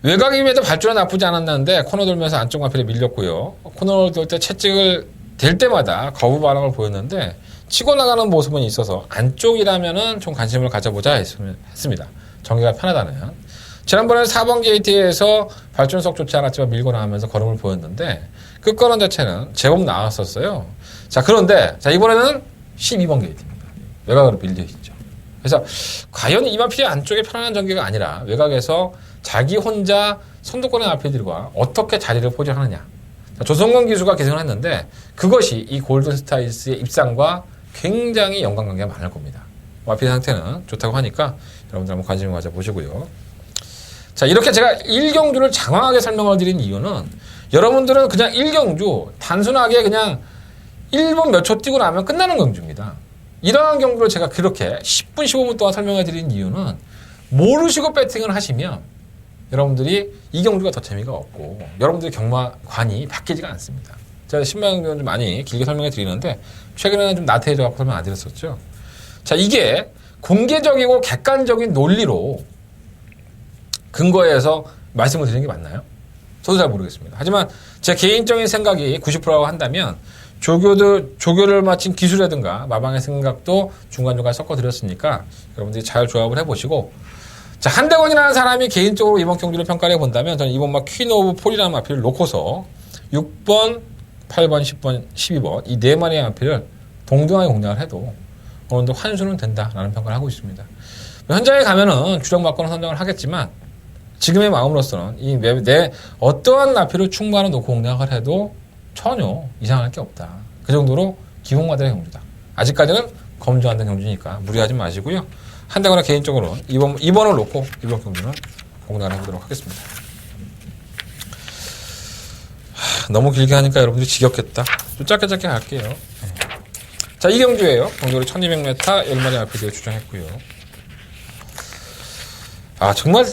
외곽임에도 발주는 나쁘지 않았는데 코너 돌면서 안쪽 마필에 밀렸고요. 코너를 돌 때 채찍을 댈 때마다 거부 반응을 보였는데 치고 나가는 모습은 있어서 안쪽이라면은 좀 관심을 가져보자 했습니다. 전개가 편하다는. 지난번에 4번 게이트에서 발전석 좋지 않았지만 밀고 나가면서 걸음을 보였는데 끝걸음 자체는 제법 나왔었어요. 자, 그런데 자 이번에는 12번 게이트입니다. 외곽으로 밀려있죠. 그래서 과연 이 마필이 안쪽에 편안한 전개가 아니라 외곽에서 자기 혼자 선두권의 마필들과 어떻게 자리를 포장하느냐. 자, 조성건 기수가 계승을 했는데 그것이 이 골든 스타일스의 입상과 굉장히 연관관계가 많을 겁니다. 마필 상태는 좋다고 하니까 여러분들 한번 관심을 가져보시고요. 자, 이렇게 제가 1경주를 장황하게 설명을 드린 이유는 여러분들은 그냥 1경주 단순하게 그냥 1분 몇 초 뛰고 나면 끝나는 경주입니다. 이러한 경주를 제가 그렇게 10분, 15분 동안 설명해 드린 이유는 모르시고 배팅을 하시면 여러분들이 이 경주가 더 재미가 없고 여러분들의 경마관이 바뀌지가 않습니다. 제가 10만 경주 좀 많이 길게 설명해 드리는데 최근에는 좀 나태해져 갖고 설명 안 드렸었죠. 자, 이게 공개적이고 객관적인 논리로 근거해서 말씀을 드리는 게 맞나요? 저도 잘 모르겠습니다. 하지만 제 개인적인 생각이 90%라고 한다면 조교를 마친 기술이라든가 마방의 생각도 중간중간 섞어드렸으니까 여러분들이 잘 조합을 해보시고 자, 한대건이라는 사람이 개인적으로 이번 경주를 평가를 해본다면 저는 이번 막 퀸 오브 폴이라는 마필을 놓고서 6번, 8번, 10번, 12번 이 네 마리의 마필을 동등하게 공략을 해도 어느 정도 환수는 된다라는 평가를 하고 있습니다. 현장에 가면은 주력 막고는 선정을 하겠지만 지금의 마음으로서는 이 내 어떠한 마필을 충분히 놓고 공략을 해도 전혀 이상할 게 없다. 그 정도로 기본마들의 경주다. 아직까지는 검증 안 된 경주니까 무리하지 마시고요. 한다거나 개인적으로는 2번을 놓고 이번 경주는 공략을 해보도록 하겠습니다. 너무 길게 하니까 여러분들이 지겹겠다. 좀 짧게 할게요. 자, 이 경주예요. 경주를 1200m 10마리 RPD를 추정했고요. 아, 정말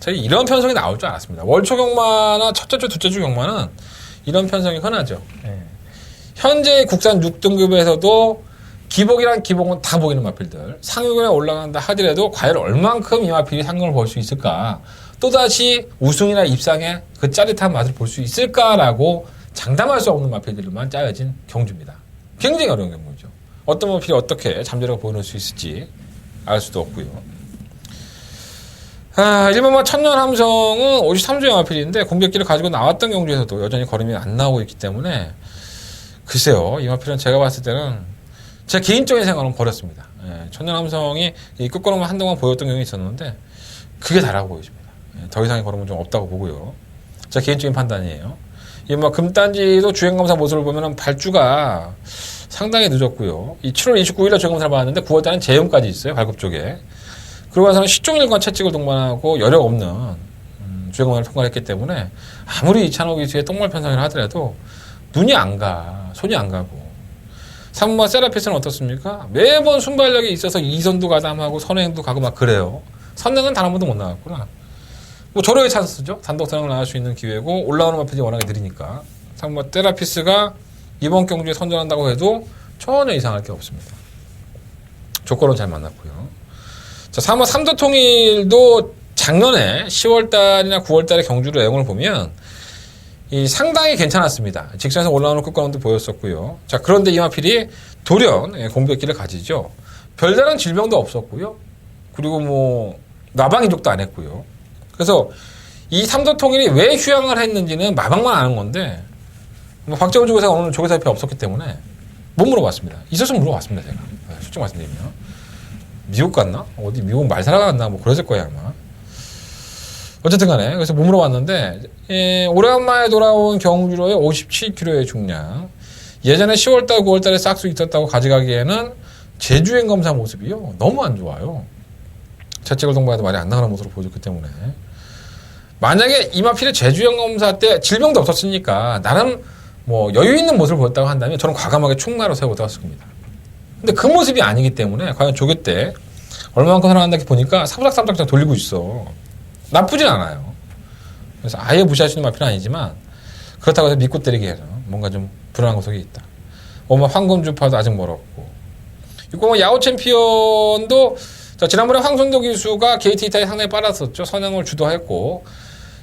제가 이런 편성이 나올 줄 알았습니다. 월초 경마나 첫째 주, 둘째 주 경마는 이런 편성이 흔하죠. 현재 국산 6등급에서도 기복이란 기복은 다 보이는 마필들. 상위권에 올라간다 하더라도 과연 얼만큼 이 마필이 상금을 볼 수 있을까? 또다시 우승이나 입상에 그 짜릿한 맛을 볼 수 있을까라고 장담할 수 없는 마필들만 짜여진 경주입니다. 굉장히 어려운 경주죠. 어떤 마필이 어떻게 잠재력을 보여놓을 수 있을지 알 수도 없고요. 1번마 천년함성은 53조의 마필인데 공백기를 가지고 나왔던 경주에서도 여전히 걸음이 안 나오고 있기 때문에 글쎄요, 이 마필은 제가 봤을 때는 제 개인적인 생각은 버렸습니다. 천년함성이 이 끝걸음을 한동안 보였던 경우가 있었는데 그게 다라고 보여집니다. 더 이상의 걸음은 좀 없다고 보고요. 제 개인적인 판단이에요. 이 금단지도 주행검사 모습을 보면은 발주가 상당히 늦었고요. 이 7월 29일에 주행검사를 받았는데 9월달은 재염까지 있어요. 발급 쪽에. 그러고 나서는 시종일관 채찍을 동반하고 여력 없는 주행검사를 통과를 했기 때문에 아무리 이찬호 기수의 똥말 편성을 하더라도 눈이 안 가. 손이 안 가고. 3번 세라피스는 어떻습니까? 매번 순발력이 있어서 2선도 가담하고 선행도 가고 막 그래요. 선행은 단 한 번도 못 나갔구나. 뭐 저로의 찬스죠. 단독 선행을 나갈 수 있는 기회고 올라오는 마필이 워낙에 느리니까. 3번 세라피스가 이번 경주에 선전한다고 해도 전혀 이상할 게 없습니다. 조건은 잘 만났고요. 자, 3번 삼도통일도 작년에 10월달이나 9월달에 경주로 내용을 보면 이 상당히 괜찮았습니다. 직선에서 올라오는 끝걸음도 보였었고요. 자, 그런데 이 마필이 돌연 공백기를 가지죠. 별다른 질병도 없었고요. 그리고 뭐 나방이족도 안 했고요. 그래서 이 삼도통일이 왜 휴양을 했는지는 마방만 아는 건데 뭐 박재훈 조교사가 오늘 조교사 옆에 없었기 때문에 못 물어봤습니다. 있었으면 물어봤습니다. 제가 솔직히 말씀드리면 미국 갔나? 어디 미국 말살하러 갔나? 뭐 그랬을 거예요 아마. 어쨌든 간에 그래서 못 물어봤는데 오랜만에 돌아온 경주로의 57kg의 중량, 예전에 10월달 9월달에 싹수 있었다고 가져가기에는 재주행 검사 모습이요 너무 안 좋아요. 채찍을 동반해도 말이 안 나가는 모습으로 보여줬기 때문에 만약에 이마필의 재주행 검사 때 질병도 없었으니까 나름 뭐 여유 있는 모습을 보였다고 한다면 저는 과감하게 충마로 세우고 떴을 겁니다. 근데 그 모습이 아니기 때문에 과연 조교 때 얼마만큼 살아간다 보니까 사부작사부작 돌리고 있어. 나쁘진 않아요. 그래서 아예 무시할 수 있는 마필은 아니지만 그렇다고 해서 믿고 때리게 해서 뭔가 좀 불안한 구석이 있다. 황금주파도 아직 멀었고 6공은 야호 챔피언도 자, 지난번에 황순도 기수가 게이트 이탈이 상당히 빨랐었죠. 선행을 주도했고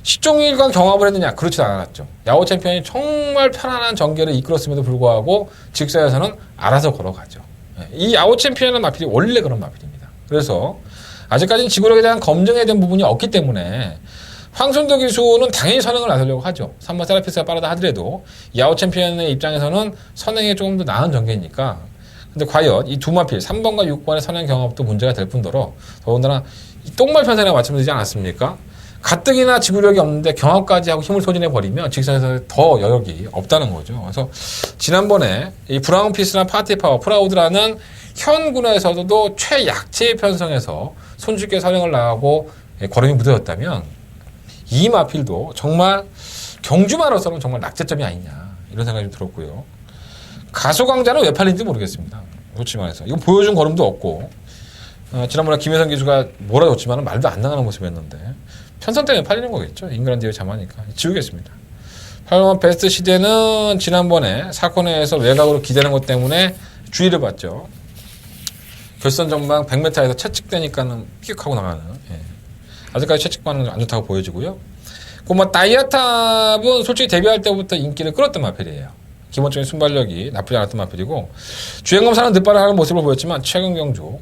시종일관 경합을 했느냐? 그렇지 않았죠. 야호 챔피언이 정말 편안한 전개를 이끌었음에도 불구하고 직사에서는 알아서 걸어가죠. 이 야호 챔피언은 마필이 원래 그런 마필입니다. 그래서 아직까지는 지구력에 대한 검증에 대한 부분이 없기 때문에 황순도 기수는 당연히 선행을 나서려고 하죠. 3번 세라피스가 빠르다 하더라도 야호 챔피언의 입장에서는 선행이 조금 더 나은 전개니까. 근데 과연 이 두 마필 3번과 6번의 선행 경합도 문제가 될 뿐더러 더군다나 이 똥말 편성이랑 마찬가지지 않았습니까? 가뜩이나 지구력이 없는데 경합까지 하고 힘을 소진해 버리면 직선에서 더 여력이 없다는 거죠. 그래서 지난번에 이 브라운 피스나 파티 파워, 프라우드라는 현 군에서도 최약체의 편성에서 손쉽게 선행을 나가고 걸음이 무뎌졌다면 이 마필도 정말 경주마로서는 정말 낙제점이 아니냐 이런 생각이 좀 들었고요. 가소강자는 왜 팔린지 모르겠습니다. 솔직히 말해서 이거 보여준 걸음도 없고 지난번에 김혜성 기수가 몰아줬지만 말도 안 나가는 모습이었는데 편성 때문에 팔리는 거겠죠. 잉글랜드에 잠하니까 지우겠습니다. 8번 베스트 시대는 지난번에 사코네에서 외곽으로 기대는 것 때문에 주의를 받죠. 결선 전방 100m에서 채찍되니까는 픽하고 나가는. 아직까지 채찍반은 안 좋다고 보여지고요. 다이아탑은 솔직히 데뷔할 때부터 인기를 끌었던 마필이에요. 기본적인 순발력이 나쁘지 않았던 마필이고 주행검사는 늦발을 하는 모습을 보였지만 최근 경주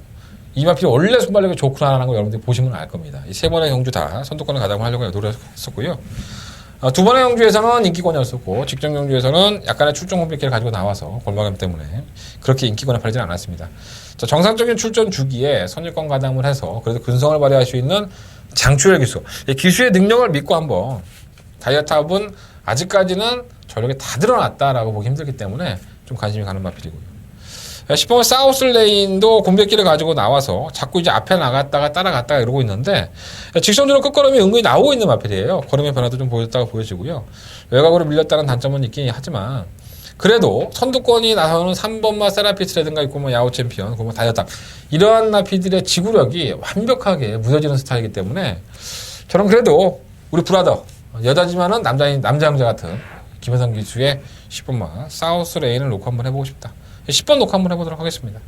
이 마필이 원래 순발력이 좋구나라는 거 여러분들이 보시면 알 겁니다. 이 세 번의 경주 다 선두권을 가담을 하려고 노력했었고요. 두 번의 경주에서는 인기권이었었고 직전 경주에서는 약간의 출전 공백기를 가지고 나와서 골마감 때문에 그렇게 인기권에 팔리진 않았습니다. 자, 정상적인 출전 주기에 선두권 가담을 해서 그래도 근성을 발휘할 수 있는 장추열 기수, 이 기수의 능력을 믿고 한번 다이아탑은 아직까지는 저력이 다 드러났다라고 보기 힘들기 때문에 좀 관심이 가는 마필이고요. 10번 사우스 레인도 공백기를 가지고 나와서 자꾸 이제 앞에 나갔다가 따라갔다가 이러고 있는데 직선주로 끝걸음이 은근히 나오고 있는 마필이에요. 걸음의 변화도 좀 보였다고 보여지고요. 외곽으로 밀렸다는 단점은 있긴 하지만 그래도 선두권이 나서는 3번마 세라피스라든가 있고 야호 챔피언, 다이아탑 이러한 마필들의 지구력이 완벽하게 무뎌지는 스타일이기 때문에 저는 그래도 우리 브라더 여자지만은 남자 형제 같은 김혜성 기수의 10번마 사우스 레인을 놓고 한번 해보고 싶다. 10번 놓고 한번 해보도록 하겠습니다.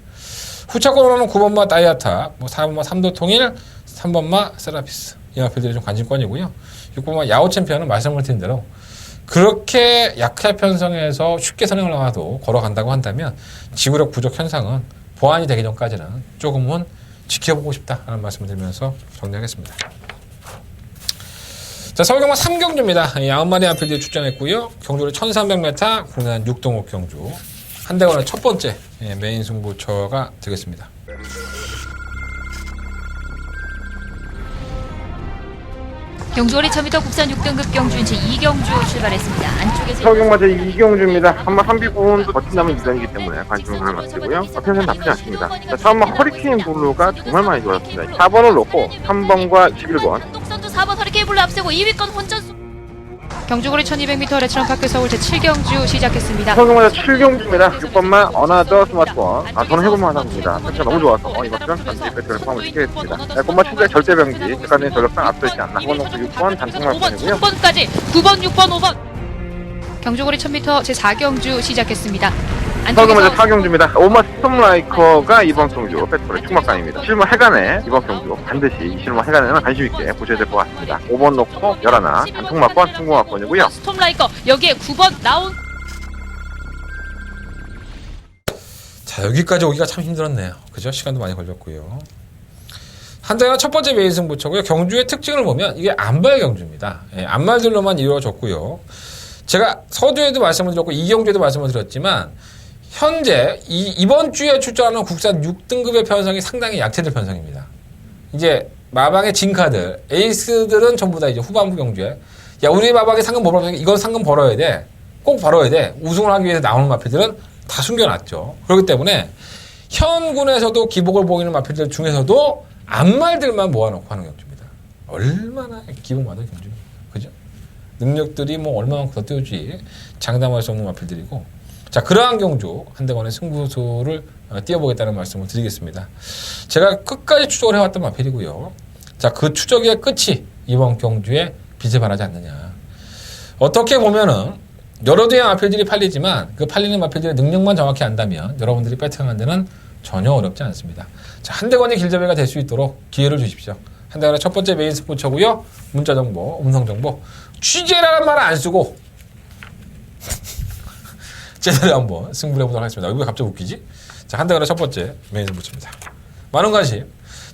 후차권으로는 9번마 다이아탑, 4번마 삼도통일, 3번마 세라피스 이 마필들이 좀 관심권이고요. 6번마 야호 챔피언은 말씀을 드린 대로 그렇게 약해 편성해서 쉽게 선행을 나와도 걸어간다고 한다면 지구력 부족 현상은 보완이 되기 전까지는 조금은 지켜보고 싶다라는 말씀을 드리면서 정리하겠습니다. 자, 서울경마 3경주입니다. 90마리 앞필들이 출전했고요. 경주를 1300m, 국내한 6동호 경주. 한대관의 첫 번째 메인 승부처가 되겠습니다.
경주거리 1000m 국산 6등급 경주인 제2경주 출발했습니다. 안쪽에서
서울경마제 이경주입니다. 한번 한비군도 버틴다면 이전이기 때문에 관심을 가지고요. 편선 나쁘지 않습니다. 자, 3번 허리케인 블루가 정말 많이 좋았습니다. 4번을 놓고 3번과 21번.
똑선두 4번 허리케인 블루 앞세고 2위권 혼전수. 경주거리 1200m 레츠런 파크 서울 제7경주 시작했습니다.
서울경마제 7경주입니다. 6번만 어나더 스마트폰. 저는 해볼만 하답니다. 패치가 너무 좋아서 이번 편 단지 패치를 포함을 시키겠습니다. 꼼마 7대 절대병기. 객관적인 전력상 앞서있지 않나. 5번 놓고 6번 단통말판이고요.
3번까지 9번, 6번, 5번. 경주거리 1000m 제4경주 시작했습니다.
서울경마제 4경주입니다. 오마 스톰라이커가 이번 경주 패트롤의 축막간입니다. 실무 해간에 이번 경주 반드시 이 실무 해간에는 관심 있게 보셔야 될 것 같습니다. 5번 놓고 11 단통막권, 승공막권이고요.
스톰라이커 여기에 9번 나온.
자, 여기까지 오기가 참 힘들었네요. 그죠? 시간도 많이 걸렸고요. 한대가 첫 번째 메인 승부처고요. 경주의 특징을 보면 이게 안발 경주입니다. 안발들로만 이루어졌고요. 제가 서두에도 말씀을 드렸고 이경주에도 말씀을 드렸지만 현재 이번 주에 출전하는 국산 6등급의 편성이 상당히 약체들 편성입니다. 이제 마방의 진카들, 에이스들은 전부 다 이제 후반부 경주에 야, 우리 마방에 상금 못 벌었으니까 이건 상금 벌어야 돼. 꼭 벌어야 돼. 우승을 하기 위해서 나오는 마필들은 다 숨겨놨죠. 그렇기 때문에 현군에서도 기복을 보이는 마필들 중에서도 안말들만 모아놓고 하는 경주입니다. 얼마나 기복 많은 경주입니다. 그죠? 능력들이 뭐 얼마만큼 더 띄우지 장담할 수 없는 마필들이고, 자, 그러한 경주 한대관의 승부수를 띄워보겠다는 말씀을 드리겠습니다. 제가 끝까지 추적을 해왔던 마필이고요. 자, 그 추적의 끝이 이번 경주에 빛을 발하지 않느냐. 어떻게 보면은 여러 대의 마필들이 팔리지만 그 팔리는 마필들의 능력만 정확히 안다면 여러분들이 배팅하는 데는 전혀 어렵지 않습니다. 자, 한대관이 길잡이가 될 수 있도록 기회를 주십시오. 한대관의 첫 번째 메인 스포츠고요. 문자 정보, 음성 정보, 취재라는 말을 안 쓰고 제대로 한번 승부를 해보도록 하겠습니다. 왜 갑자기 웃기지? 자, 한대관의 첫 번째 메인 스포츠입니다. 많은 관심.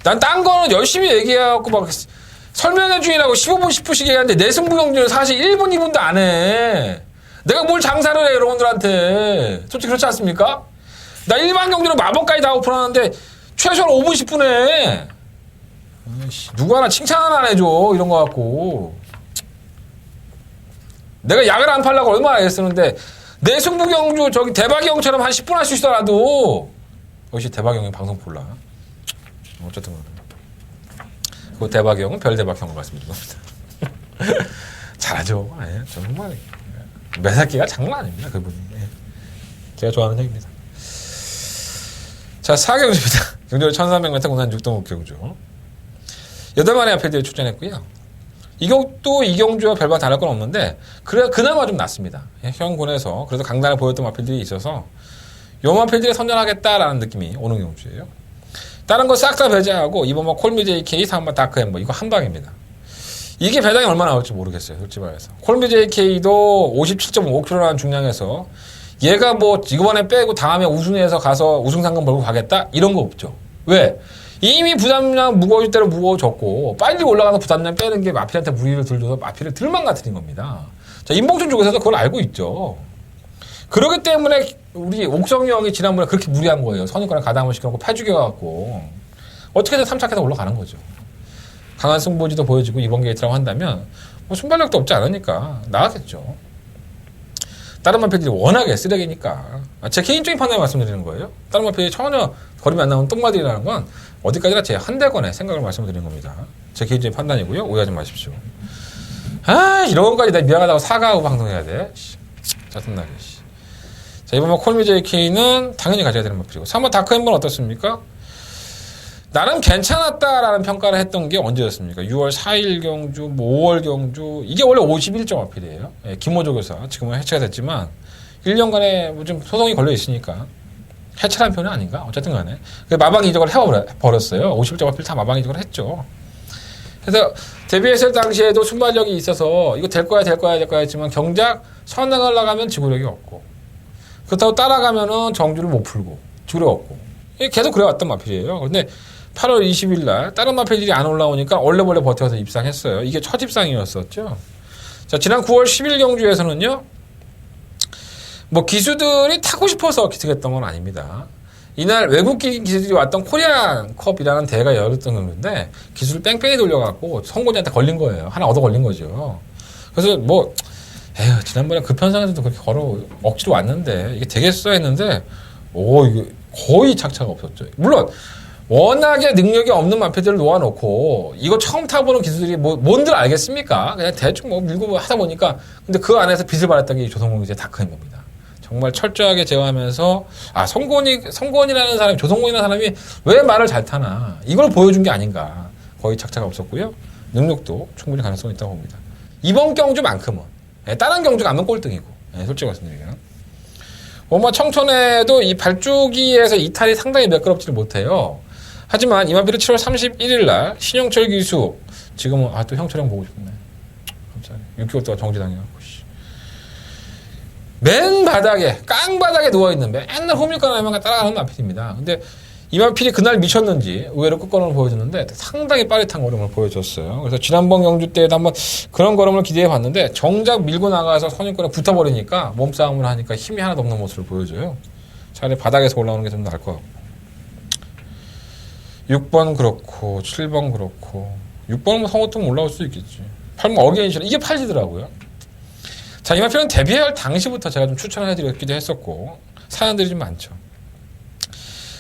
난 딴 거는 열심히 얘기해갖고 막 설명해 주이라고 15분, 10분씩 얘기하는데 내 승부 경주는 사실 1분, 2분도 안 해. 내가 뭘 장사를 해, 여러분들한테. 솔직히 그렇지 않습니까? 나 일반 경주는 마법까지 다 오픈하는데 최소한 5분, 10분 해. 누구 하나 칭찬 하나 안 해줘. 이런 거 갖고. 내가 약을 안 팔려고 얼마나 애쓰는데 내 승부 경주 저기 대박이 형처럼 한 10분 할 수 있더라도 역시 대박이 형이 방송 볼라. 어쨌든 그 대박이 형은 별 대박 형을 말씀드린 겁니다. 잘하죠. 예, 정말 매사기가 장난 아닙니다. 그분이. 예. 제가 좋아하는 형입니다. 자, 4경주입니다. 경주를 1300m 군산 6등급 경주. 8마리 앞에 출전했고요. 이것도 이경주와 별반 다를 건 없는데 그나마 좀 낫습니다. 현군에서 그래도 강단을 보였던 마필들이 있어서 요 마필들이 선전하겠다라는 느낌이 오는 경주예요. 다른 거 싹 다 배제하고 이번 콜미 JK, 3번 다크 엠버 이거 한 방입니다. 이게 배당이 얼마나 나올지 모르겠어요. 솔직히 말해서. 콜미 JK도 57.5kg라는 중량에서 얘가 뭐 이번에 빼고 다음에 우승해서 가서 우승 상금 벌고 가겠다? 이런 거 없죠. 왜? 이미 부담량 무거워질 대로 무거워졌고 빨리 올라가서 부담량 빼는 게 마필한테 무리를 들려서 마필을 들망가뜨린 겁니다. 자, 임봉준 쪽에서도 그걸 알고 있죠. 그렇기 때문에 우리 옥성이 형이 지난번에 그렇게 무리한 거예요. 선입관에 가담을 시켜놓고 패 죽여갖고 어떻게든 3착해서 올라가는 거죠. 강한 승부지도 보여지고 이번 게이트라고 한다면 뭐 순발력도 없지 않으니까 나가겠죠. 다른 마필들이 워낙에 쓰레기니까. 제 개인적인 판단을 말씀드리는 거예요. 다른 마필이 전혀 거리면 안 나오는 똥마들이라는 건 어디까지나 제 한대권의 생각을 말씀드리는 겁니다. 제 개인적인 판단이고요. 오해하지 마십시오. 이런 것까지 내가 미안하다고 사과하고 방송해야 돼. 짜증나게. 자, 이번 콜미 JK는 당연히 가져야 되는 마필이고 3번 다크 엠버는 어떻습니까? 나름 괜찮았다라는 평가를 했던 게 언제였습니까? 6월 4일 경주, 5월 경주. 이게 원래 51점 마필이에요. 김호조 교사. 지금은 해체가 됐지만 1년간에 뭐 좀 소송이 걸려 있으니까 해체란 표현은 아닌가? 어쨌든 간에. 마방 이적을 해버렸어요. 51점 마필 다 마방 이적을 했죠. 그래서 데뷔했을 당시에도 순발력이 있어서 이거 될 거야 했지만 정작 선행을 나가면 지구력이 없고 그렇다고 따라가면은 정주를 못 풀고 지구력 없고 이게 계속 그래왔던 마필이에요. 근데 8월 20일 날 다른 마필들이 안 올라오니까 얼레벌레 버텨서 입상했어요. 이게 첫 입상이었었죠. 자, 지난 9월 10일 경주에서는요. 뭐 기수들이 타고 싶어서 기승했던 건 아닙니다. 이날 외국 기수들이 왔던 코리안 컵이라는 대회가 열렸던 건데 기수를 뺑뺑이 돌려갖고 성곤이한테 걸린 거예요. 하나 얻어 걸린 거죠. 그래서 뭐 에휴 지난번에 그 편성에서도 그렇게 억지로 왔는데 이게 되겠어 했는데 이게 거의 착차가 없었죠. 물론 워낙에 능력이 없는 마필들을 놓아놓고 이거 처음 타보는 기수들이 뭔들 알겠습니까? 그냥 대충 밀고 하다 보니까 근데 그 안에서 빛을 발했던 게 이 조성곤 기수의 다크햄버입니다. 정말 철저하게 제어하면서 성곤이라는 사람이 조성곤이라는 사람이 왜 말을 잘 타나 이걸 보여준 게 아닌가. 거의 착차가 없었고요. 능력도 충분히 가능성이 있다고 봅니다. 이번 경주만큼은 다른 경주가 안 하면 꼴등이고 솔직히 말씀드리면 청천에도 이 발주기에서 이탈이 상당히 매끄럽지를 못해요. 하지만 이마필은 7월 31일 날 신영철 기수 지금은 또 형철 형 보고 싶네. 갑자기 6개월 동안 정지당해갖고 맨 바닥에 깡바닥에 누워있는 맨날 홈일권 하면 따라가는 마필입니다. 근데 이마필이 그날 미쳤는지 의외로 끝걸음을 보여줬는데 상당히 빠릿한 걸음을 보여줬어요. 그래서 지난번 경주 때에도 한번 그런 걸음을 기대해봤는데 정작 밀고 나가서 선임권에 붙어버리니까 몸싸움을 하니까 힘이 하나도 없는 모습을 보여줘요. 차라리 바닥에서 올라오는 게 좀 나을 것 같고 6번 그렇고 7번 그렇고 6번은 성호등 올라올 수 있겠지. 8번 어게인시는 이게 팔리더라고요. 자, 이마필은 데뷔할 당시부터 제가 좀 추천을 해드렸기도 했었고 사연들이 좀 많죠.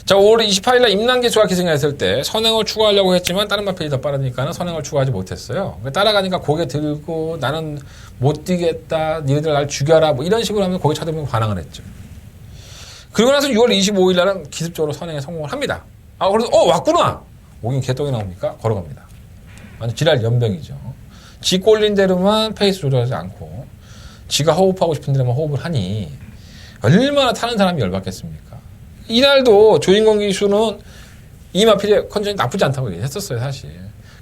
자, 5월 28일 날 임난기수가 기승했을 때 선행을 추가하려고 했지만 다른 마필이 더 빠르니까는 선행을 추가하지 못했어요. 따라가니까 고개 들고 나는 못 뛰겠다, 니네들 날 죽여라 뭐 이런 식으로 하면 고개 쳐들면 반항을 했죠. 그리고 나서 6월 25일 날은 기습적으로 선행에 성공을 합니다. 그래서 왔구나. 오긴 개똥이 나옵니까? 걸어갑니다. 완전 지랄 연병이죠. 지 꼴린 대로만 페이스 조절하지 않고 지가 호흡하고 싶은 데만 호흡을 하니 얼마나 타는 사람이 열받겠습니까? 이날도 조인권 기수는 이 마필의 컨디션이 나쁘지 않다고 얘기했었어요, 사실.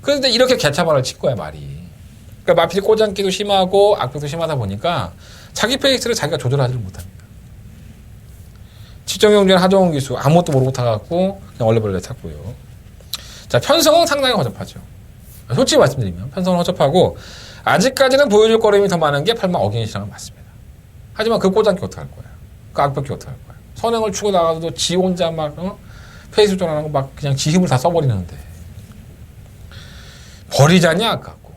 그런데 이렇게 개차발을 친 거야, 말이. 그러니까 마필이 꼬장기도 심하고 악벽도 심하다 보니까 자기 페이스를 자기가 조절하지를 못합니다. 치정용준 하정훈 기수 아무것도 모르고 타갖고 그냥 얼레벌레 탔고요. 자, 편성은 상당히 허접하죠. 솔직히 말씀드리면 편성은 허접하고 아직까지는 보여줄 거름이 더 많은 게 8만 어게인시랑은 맞습니다. 하지만 그 꼬장기 어떡할 거야? 그 악벽기 어떡할 거야? 선행을 추고 나가도 지 혼자 막 페이스 조절하는 거 막 그냥 지 힘을 다 써버리는데 버리자니 아깝고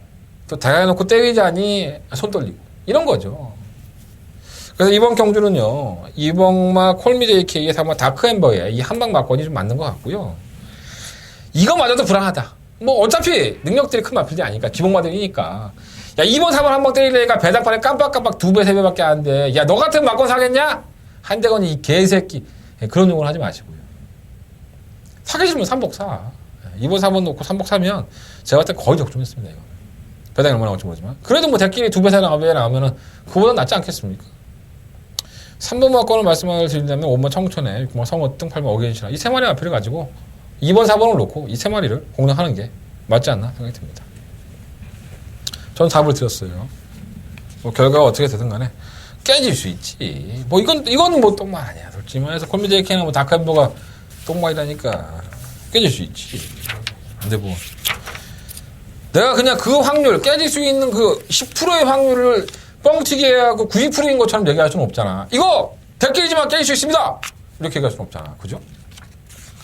또 대가해놓고 때리자니 손 떨리고 이런 거죠. 그래서 이번 경주는요 이번마 콜미제이케이의 다크엠버의 이 한방 막건이 좀 맞는 것 같고요. 이거마저도 불안하다. 뭐 어차피 능력들이 큰 마필이 아니니까 기본마들이니까 야 2번 3번 한 방 때리려니까 배당판에 깜빡깜빡 2배 3배밖에 안 돼. 야 너 같은 막건 사겠냐? 한대건이 이 개새끼 그런 용어를 하지 마시고요. 사기 싫으면 3복 사. 2번 4번 놓고 3복 사면 제가 봤을 때 거의 적중했습니다. 이거 배당이 얼마나 나올지 모르지만 그래도 뭐 대끼리 2배 3배 나오면은 그보다 낫지 않겠습니까? 3번 막건을 말씀을 드린다면 5번 청천에 6번 성어등 8번 어게인시나 이 세 마리 마필을 가지고 2번 4번을 놓고 이 세 마리를 공략하는 게 맞지 않나 생각이 듭니다. 전 답을 드렸어요. 뭐 결과가 어떻게 되든 간에 깨질 수 있지. 뭐 이건 뭐 똥말 아니야. 솔직히 말해서 콜미제이케나 뭐 다크햄버가 똥말이라니까 깨질 수 있지. 근데 뭐 내가 그냥 그 확률 깨질 수 있는 그 10%의 확률을 뻥튀기 해갖고 90%인 것처럼 얘기할 수는 없잖아. 이거 대끼리지만 깨질 수 있습니다. 이렇게 얘기할 수는 없잖아. 그죠?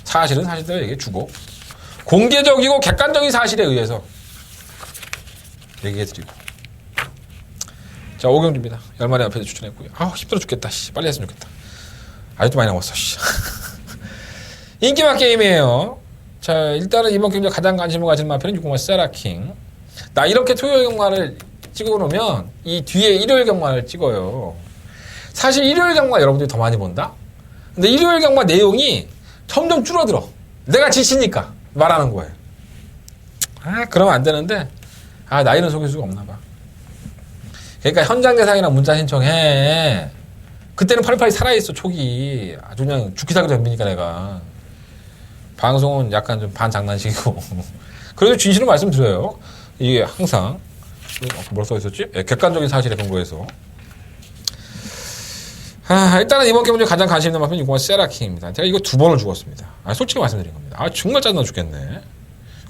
사실은 사실대로 얘기해주고 공개적이고 객관적인 사실에 의해서 얘기해드리고 자 5경주입니다. 10마리 앞에서 추천했고요. 힘들어 죽겠다. 빨리 했으면 좋겠다. 아직도 많이 남았어. 인기맛 게임이에요. 자 일단은 이번 경주 가장 관심을 가진 마표는 6공마 세라킹. 나 이렇게 토요일 경마를 찍어놓으면 이 뒤에 일요일 경마를 찍어요. 사실 일요일 경마 여러분들이 더 많이 본다? 근데 일요일 경마 내용이 점점 줄어들어. 내가 지치니까 말하는 거예요. 그러면 안 되는데 나이는 속일 수가 없나 봐. 그러니까 현장 대상이랑 문자 신청해. 그때는 팔팔이 살아있어 촉이. 아주 그냥 죽기 살기도 덤비니까 내가. 방송은 약간 좀 반장난식이고. 그래도 진실을 말씀드려요. 이게 항상 뭐라 써 있었지? 예, 객관적인 사실에 근거해서 일단은 이번 경주에 가장 관심 있는 마필은 6번 세라킹입니다. 제가 이거 2번을 죽었습니다. 솔직히 말씀드린 겁니다. 정말 짜증나 죽겠네.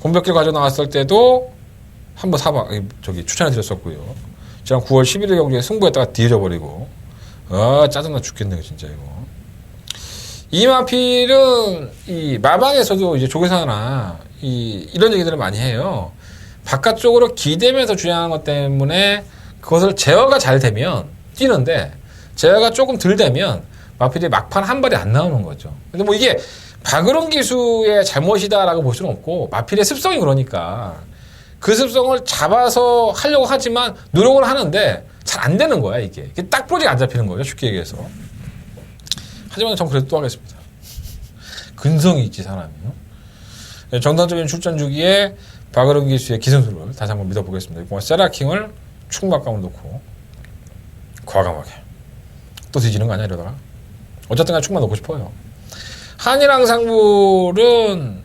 공백길 가져 나왔을 때도 한번 추천해 드렸었고요. 지난 9월 11일 경주에 승부했다가 뒤져버리고 짜증나 죽겠네요 진짜 이거. 이 마필은 이 마방에서도 이제 조계사나 이런 얘기들을 많이 해요. 바깥쪽으로 기대면서 주행하는 것 때문에 그것을 제어가 잘 되면 뛰는데 제어가 조금 덜 되면 마필이 막판 한 발이 안 나오는 거죠. 근데 뭐 이게 박으론 기수의 잘못이다라고 볼 수는 없고 마필의 습성이 그러니까 그 습성을 잡아서 하려고 하지만 노력을 하는데 잘 안 되는 거야 이게. 딱 보지 안 잡히는 거예요 쉽게 얘기해서. 하지만 전 그래도 또 하겠습니다. 근성이 있지 사람이요. 정상적인 출전 주기에 박으론 기수의 기선수를 다시 한번 믿어보겠습니다. 이번 세라킹을 충막감을 놓고 과감하게 또 뒤지는 거 아니야 이러다가. 어쨌든 간에 충만 넣고 싶어요. 한일항상불은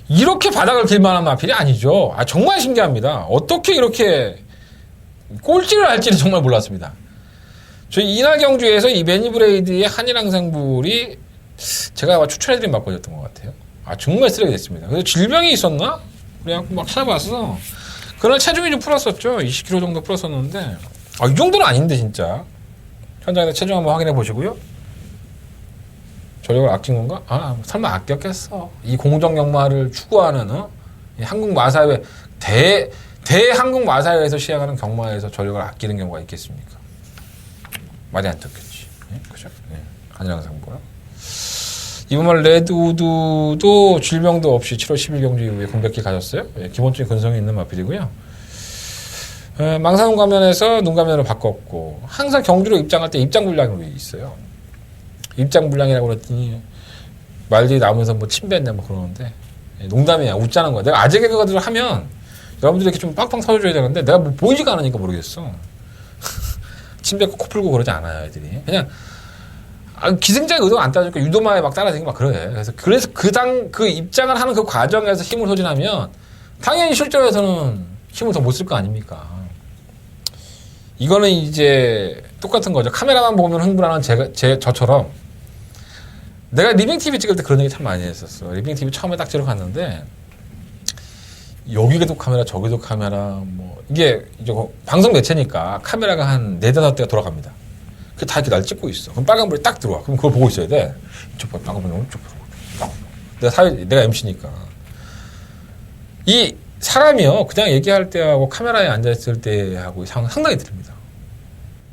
이렇게 바닥을 길만한 마필이 아니죠. 정말 신기합니다. 어떻게 이렇게 꼴찌를 할지는 정말 몰랐습니다. 저희 이날 경주에서 이 매니브레이드의 한일항상불이 제가 아마 추천해드린 맛보였던 것 같아요. 정말 쓰레기 됐습니다. 그래서 질병이 있었나? 그래갖고 막 찾아봤어. 그날 체중이 좀 풀었었죠. 20kg 정도 풀었었는데 이 정도는 아닌데 진짜. 현장에서 체중 한번 확인해 보시고요. 전력을 아낀 건가? 설마 아꼈겠어. 이 공정역마를 추구하는 이 한국 마사회 대한국 마사회에서 시행하는 경마에서 전력을 아끼는 경우가 있겠습니까? 말이 안 듣겠지. 네? 그죠? 네. 한일항상보라. 이번말 레드우드도 질병도 없이 7월 10일 경주 이후에 공백기 가졌어요. 네, 기본적인 근성이 있는 마필이고요. 망사눈 가면에서 눈 가면으로 바꿨고 항상 경주로 입장할 때 입장 불량이 있어요. 입장 불량이라고 그랬더니 말들이 나오면서 뭐 침 뱉냐 뭐 그러는데 농담이야. 웃자는 거야. 내가 아재 개그들을 하면 여러분들이 이렇게 좀 빵빵 서줘야 되는데 내가 뭐 보이지가 않으니까 모르겠어. 침 뱉고 코 풀고 그러지 않아요 애들이. 그냥 기생자의 의도가 안 따지니까 유도마에 막 따라다니고 막 그래. 그래서 그 입장을 하는 그 과정에서 힘을 소진하면 당연히 실전에서는 힘을 더 못 쓸 거 아닙니까? 이거는 이제 똑같은 거죠. 카메라만 보면 흥분하는 저처럼 내가 리빙TV 찍을 때 그런 얘기 참 많이 했었어. 리빙TV 처음에 딱 들어갔는데 여기도 카메라 저기도 카메라 뭐 이게 이제 방송 매체니까 카메라가 한 4-5대가 돌아갑니다. 그 다 이렇게 날 찍고 있어. 그럼 빨간불이 딱 들어와. 그럼 그걸 보고 있어야 돼. 이쪽 봐, 빨간불이 오른쪽 봐. 내가 MC니까. 이 사람이요, 그냥 얘기할 때하고 카메라에 앉아있을 때하고 상당히 다릅니다.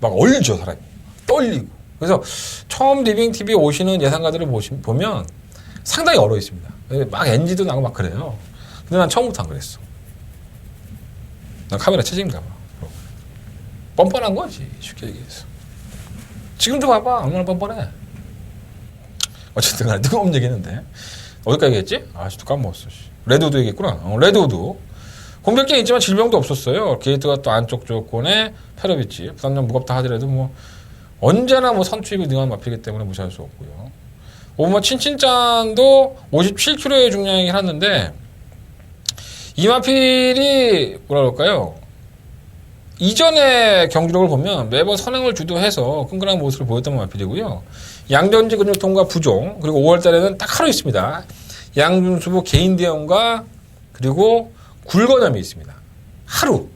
막 얼죠, 사람이. 떨리고. 그래서 처음 리빙TV 오시는 예상가들을 보면 상당히 얼어 있습니다. 막 NG도 나고 막 그래요. 근데 난 처음부터 안 그랬어. 난 카메라 체질인가 봐. 뻔뻔한 거지, 쉽게 얘기해서. 지금도 봐봐. 얼마나 뻔뻔해. 어쨌든 간에 뜨거운 얘기 했는데 어디까지 얘기했지? 아직도 까먹었어. 레드우드 얘기했구나. 레드우드 공백기는 있지만 질병도 없었어요. 게이트가 또 안쪽 조건에 페러비치 부담량 무겁다 하더라도 뭐 언제나 뭐 선추입이 능한 마필이기 때문에 무시할 수 없고요. 오마 친친짠도 57kg의 중량이긴 하는데 이 마필이 뭐라 그럴까요? 이전의 경기력을 보면 매번 선행을 주도해서 끈끈한 모습을 보였던 마필이고요. 양전지 근육통과 부종, 그리고 5월달에는 딱 하루 있습니다. 양준수부 개인 대형과 그리고 굴건염이 있습니다. 하루.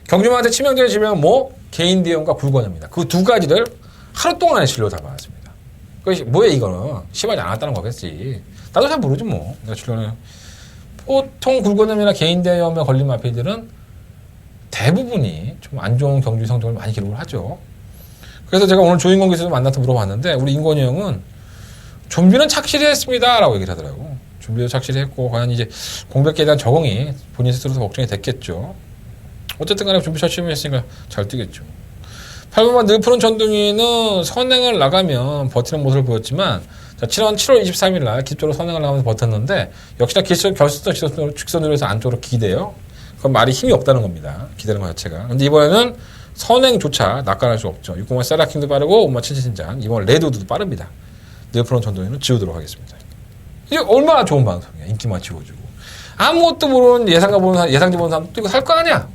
경주마한테 치명적인 질병은 뭐? 개인 대형과 굴건염입니다. 그 두 가지를 하루 동안에 진료 다 받았습니다. 그것이 뭐야 이거는? 심하지 않았다는 거겠지. 나도 잘 모르지 뭐. 내가 진료는 보통 굴건염이나 개인 대형에 걸린 마필들은 대부분이 좀 안 좋은 경주 성적을 많이 기록을 하죠. 그래서 제가 오늘 조인공 기수도 만나서 물어봤는데 우리 인권이 형은 준비는 착실히 했습니다 라고 얘기를 하더라고. 준비도 착실히 했고 과연 이제 공백기에 대한 적응이 본인 스스로도 걱정이 됐겠죠. 어쨌든 간에 준비 열심히 했으니까 잘 뛰겠죠. 8번만 늘푸른 전둥이는 선행을 나가면 버티는 모습을 보였지만 7월 23일 날 기초로 선행을 나가면서 버텼는데 역시나 결승선 직선으로 해서 안쪽으로 기대요. 그건 말이 힘이 없다는 겁니다. 기다리는 것 자체가. 근데 이번에는 선행조차 낙관할 수 없죠. 6공만 세라킹도 빠르고 엄마 친친짠. 이번 레드우드도 빠릅니다. 늘푸른 전동이는 지우도록 하겠습니다. 이게 얼마나 좋은 방송이야. 인기만 지워주고. 아무것도 모르는 예상지 보는 사람도 이거 살 거 아니야?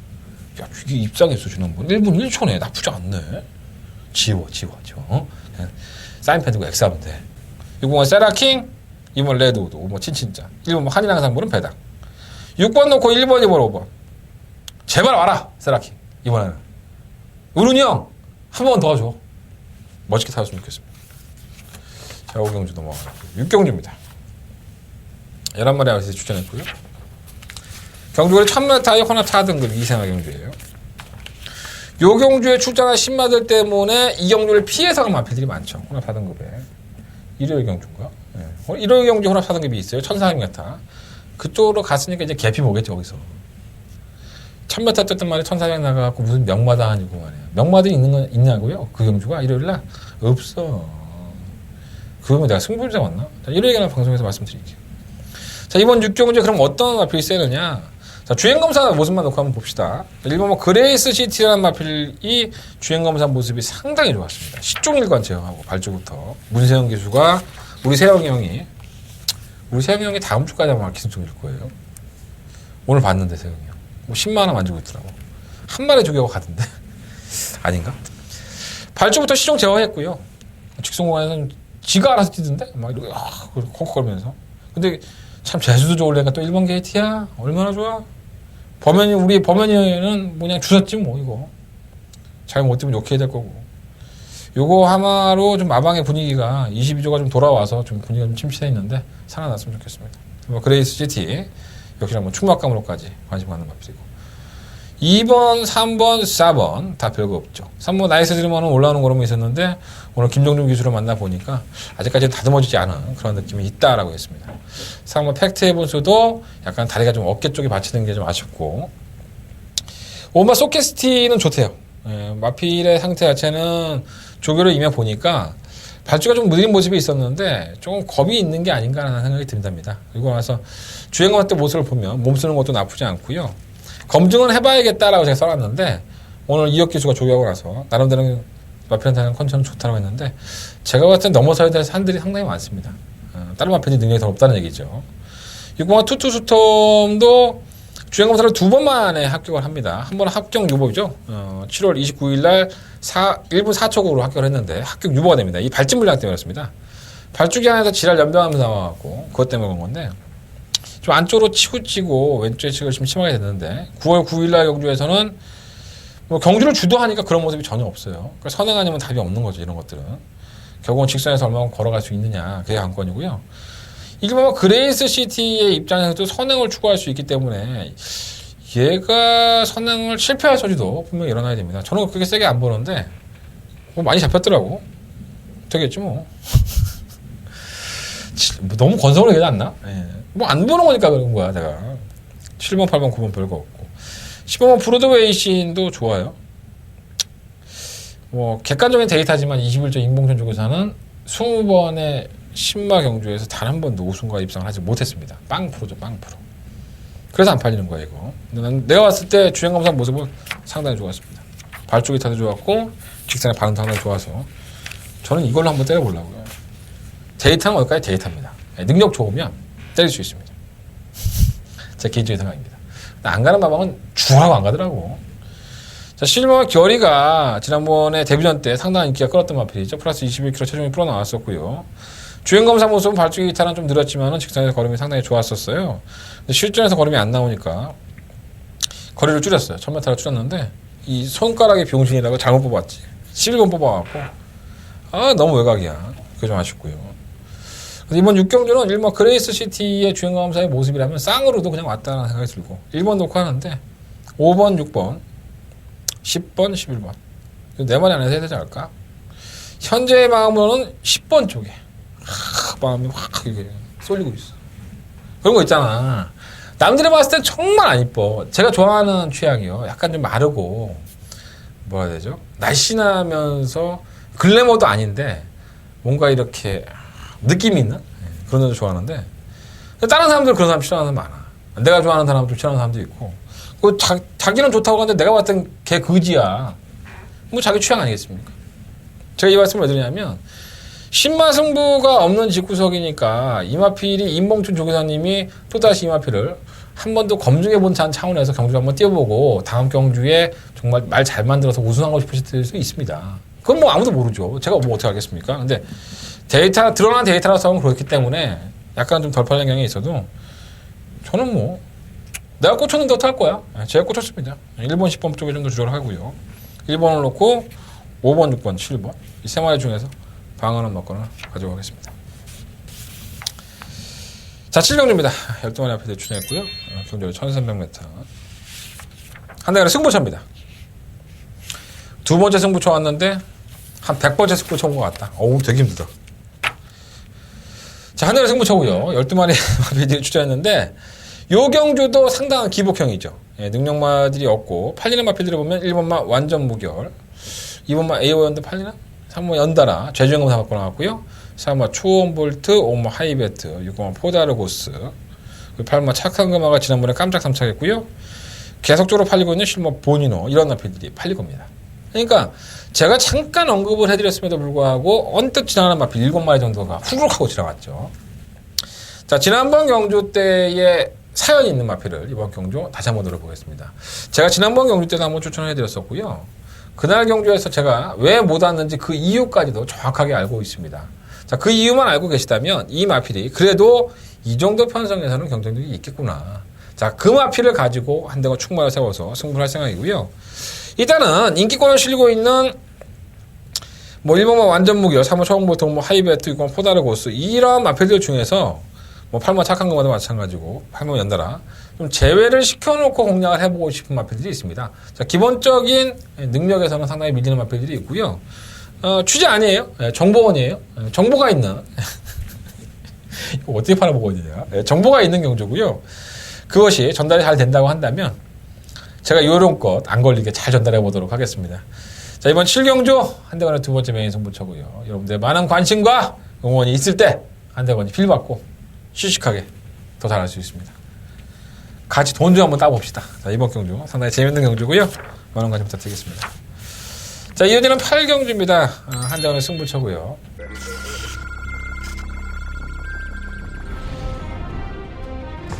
야, 이게 입장했어, 지난번. 1분 1초네. 나쁘지 않네. 지워. 어? 그냥 사인 펜드고 X하면 돼. 6번은 세라킹, 2번 레드우드, 5번 친친자, 1번 한인항상물은 배당. 6번 놓고 1번, 2번, 5번. 제발 와라, 세라킹. 이번에는. 우른이 형, 한 번 더 줘. 멋있게 타줬으면 좋겠습니다. 자, 5경주 넘어가고. 6경주입니다. 11마리 아웃에서 추천했고요. 경주거리 1000m의 호나타 등급 2생화 경주예요. 요 경주에 출전한 신마들 때문에 이 경주를 피해서 간 마필들이 많죠. 호나타 등급에. 일요일 경주인가? 네. 일요일 경주 호나타 등급이 있어요. 1400m. 그쪽으로 갔으니까 이제 개피 보겠죠, 거기서. 1000m 뛰었단 말이에요. 1400 나가갖고 무슨 명마다 아니고 말이에요. 명마들이 있냐고요? 그 경주가 일요일날? 없어. 그거면 내가 승부를 잡았나? 자, 일요일날 방송에서 말씀드릴게요. 자, 이번 6경주에 그럼 어떤 마필이 세느냐? 자, 주행검사 모습만 놓고 한번 봅시다. 1번 그레이스 시티라는 마필이 주행검사 모습이 상당히 좋았습니다. 시종일관 제어하고 발주부터. 문세영 기수가 우리 세영이 형이 다음 주까지 아마 기승총일 거예요. 오늘 봤는데 세영이 형. 뭐 10만 원 만지고 있더라고. 한 마리 죽여고 가던데. 아닌가? 발주부터 시종 제어했고요. 직송공간에서는 지가 알아서 뛰던데? 막 이렇게 콕콕거리면서. 근데 참 재수도 좋으려니까 또 1번 게이트야? 얼마나 좋아? 우리 범현이는 그냥 주셨지 뭐 이거. 잘 못 뛰면 욕해야 될 거고. 요거 하나로 좀 마방의 분위기가 22조가 좀 돌아와서 좀 분위기가 좀 침체돼 있는데 살아났으면 좋겠습니다. 뭐 그레이스 시티 역시나 뭐 충막감으로까지 관심 갖는 마필이고 2번, 3번, 4번 다 별거 없죠. 3번 나이스 드리머는 올라오는 걸음이 있었는데 오늘 김종준 기수를 만나보니까 아직까지 다듬어지지 않은 그런 느낌이 있다라고 했습니다. 3번 팩트 해본수도 약간 다리가 좀 어깨 쪽에 받치는 게 좀 아쉽고 5번 소캐스티는 좋대요. 예, 마필의 상태 자체는 조교를 임해 보니까 발주가 좀 느린 모습이 있었는데 조금 겁이 있는 게 아닌가라는 생각이 듭니다. 그리고 나서 주행검사 때 모습을 보면 몸 쓰는 것도 나쁘지 않고요. 검증은 해봐야겠다라고 제가 써놨는데 오늘 이혁 기수가 조교하고 나서 나름대로 마필한테는 컨디션은 좋다고 했는데 제가 봤을 때 넘어서야 될 산들이 상당히 많습니다. 다른 마필이 능력이 더 없다는 얘기죠. 6번은 투투스톰도 주행검사를 2번 만에 합격을 합니다. 한 번은 합격 유보죠. 7월 29일 날 1분 4초으로 합격을 했는데 합격 유보가 됩니다. 이 발진 물량 때문에 그렇습니다. 발주기 안에서 지랄 연병하면서 나와갖고 그것 때문에 그런 건데 좀 안쪽으로 치고 왼쪽에 치고 좀 심하게 됐는데 9월 9일 날 경주에서는 뭐 경주를 주도하니까 그런 모습이 전혀 없어요. 그러니까 선행 아니면 답이 없는 거죠. 이런 것들은. 결국은 직선에서 얼마나 걸어갈 수 있느냐 그게 관건이고요. 일본 그레이스 시티의 입장에서도 선행을 추구할 수 있기 때문에 얘가 선행을 실패할 소지도 분명히 일어나야 됩니다. 저는 그렇게 세게 안 보는데 뭐 많이 잡혔더라고. 되겠지 뭐. 너무 건성으로 얘기하지 않나? 예. 뭐 안 보는 거니까 그런 거야 내가. 7번 8번 9번 별거 없고 10번 브로드웨이 씬도 좋아요. 뭐 객관적인 데이터지만 21조 인봉준 조교사는 20번의 신마 경주에서 단 한 번도 우승과 입상을 하지 못했습니다. 빵 프로죠, 빵 프로. 그래서 안 팔리는 거야 이거. 내가 봤을 때 주행검사 모습은 상당히 좋았습니다. 발쪽이 타도 좋았고 직선의 반응도 상당히 좋아서 저는 이걸로 한번 때려보려고요. 데이터는 어디까지 데이터입니다. 능력 좋으면 때릴 수 있습니다. 제 개인적인 생각입니다. 안 가는 마방은 주하고 안 가더라고. 자, 실버 결의가 지난번에 데뷔전 때 상당한 인기가 끌었던 마필이죠. 플러스 21kg 체중이 풀어 나왔었고요. 주행검사 모습은 발주기 기타는 좀 늘었지만은 직선에서 걸음이 상당히 좋았었어요. 근데 실전에서 걸음이 안 나오니까 거리를 줄였어요. 1000m를 줄였는데 이 손가락의 병신이라고 잘못 뽑았지. 11번 뽑아갖고 너무 외곽이야. 그게 좀 아쉽고요. 이번 6경주는 일본 그레이스 시티의 주행검사의 모습이라면 쌍으로도 그냥 왔다는 생각이 들고 1번 놓고 하는데 5번, 6번, 10번, 11번 네 마리 안에서 해야 되지 않을까? 현재의 마음으로는 10번 쪽에 마음이 확 이렇게 쏠리고 있어. 그런 거 있잖아. 남들이 봤을 땐 정말 안 이뻐. 제가 좋아하는 취향이요. 약간 좀 마르고 뭐라 해야 되죠? 날씬하면서 글래머도 아닌데 뭔가 이렇게 느낌이 있는 그런 여자 좋아하는데 다른 사람들은 그런 사람 싫어하는 사람 많아. 내가 좋아하는 사람도 싫어하는 사람도 있고 자기는 좋다고 하는데 내가 봤을 땐 걔 그지야. 뭐 자기 취향 아니겠습니까? 제가 이 말씀을 왜 드리냐면 신마승부가 없는 집구석이니까 이마필이 임봉춘 조교사님이 또다시 이마필을 한 번도 검증해본 차원에서 경주 한번 뛰어보고 다음 경주에 정말 말 잘 만들어서 우승하고 싶으실 수 있습니다. 그건 뭐 아무도 모르죠. 제가 뭐 어떻게 알겠습니까? 근데 드러난 데이터라서 그렇기 때문에 약간 좀 덜 팔린 경향이 있어도 저는 뭐 내가 꽂혔는데 어떡할 거야? 제가 꽂혔습니다. 1번, 10번 쪽에 좀 더 조절을 하고요. 1번을 놓고 5번, 6번, 7번 이 세 마리 중에서 방어는 먹거나 가져가겠습니다. 자, 7경주입니다. 12마리 앞에 대추정했고요. 경주를 1300m. 한 대가리 승부처입니다. 두 번째 승부처 왔는데 한 100번째 승부처 온 것 같다. 어우, 되게 힘들다. 자, 한 대가리 승부처고요. 12마리 앞에 대추정했는데 요 경주도 상당한 기복형이죠. 예, 능력마들이 없고 팔리는 마필들을 보면 1번마 완전 무결, 2번마 에이오연도 팔리나? 3번마 연달아 죄주행금 다 바꿔 나왔고요. 4번마 초원볼트, 5번마 하이베트, 6번마 포다르고스, 8번마 착한 금화가 지난번에 깜짝 삼착했고요. 계속적으로 팔리고 있는 실버 보니노 이런 마필들이 팔릴 겁니다. 그러니까 제가 잠깐 언급을 해드렸음에도 불구하고 언뜻 지나가는 마필 7마리 정도가 후루룩 하고 지나갔죠. 자, 지난번 경주 때의 사연이 있는 마필을 이번 경주 다시 한번 들어보겠습니다. 제가 지난번 경주 때도 한번 추천을 해드렸었고요. 그날 경주에서 제가 왜 못 왔는지 그 이유까지도 정확하게 알고 있습니다. 자, 그 이유만 알고 계시다면 이 마필이 그래도 이 정도 편성에서는 경쟁력이 있겠구나. 자, 그 마필을 가지고 한 대가 충마를 세워서 승부를 할 생각이고요. 일단은 인기권을 실리고 있는 뭐 1번마 완전 무기요, 3번 초공보통, 뭐 하이베트, 6번 포다르고스 이런 마필들 중에서 뭐 8번 착한 금화도 마찬가지고 8번 연달아 좀 제외를 시켜놓고 공략을 해보고 싶은 마필들이 있습니다. 자, 기본적인 능력에서는 상당히 밀리는 마필들이 있고요. 취재 아니에요. 정보원이에요. 정보가 있는 이거 어떻게 팔아보고 있느냐. 정보가 있는 경주고요. 그것이 전달이 잘 된다고 한다면 제가 요령껏 안 걸리게 잘 전달해 보도록 하겠습니다. 자, 이번 7경주 한대관의 두 번째 메인 승부처고요. 여러분들의 많은 관심과 응원이 있을 때 한대관이 필받고 시식하게 더 잘할 수 있습니다. 같이 돈 좀 한번 따봅시다. 자, 이번 경주 상당히 재밌는 경주고요. 많은 관심 부탁드리겠습니다. 자, 이어지는 8경주입니다. 한대관의 승부처고요.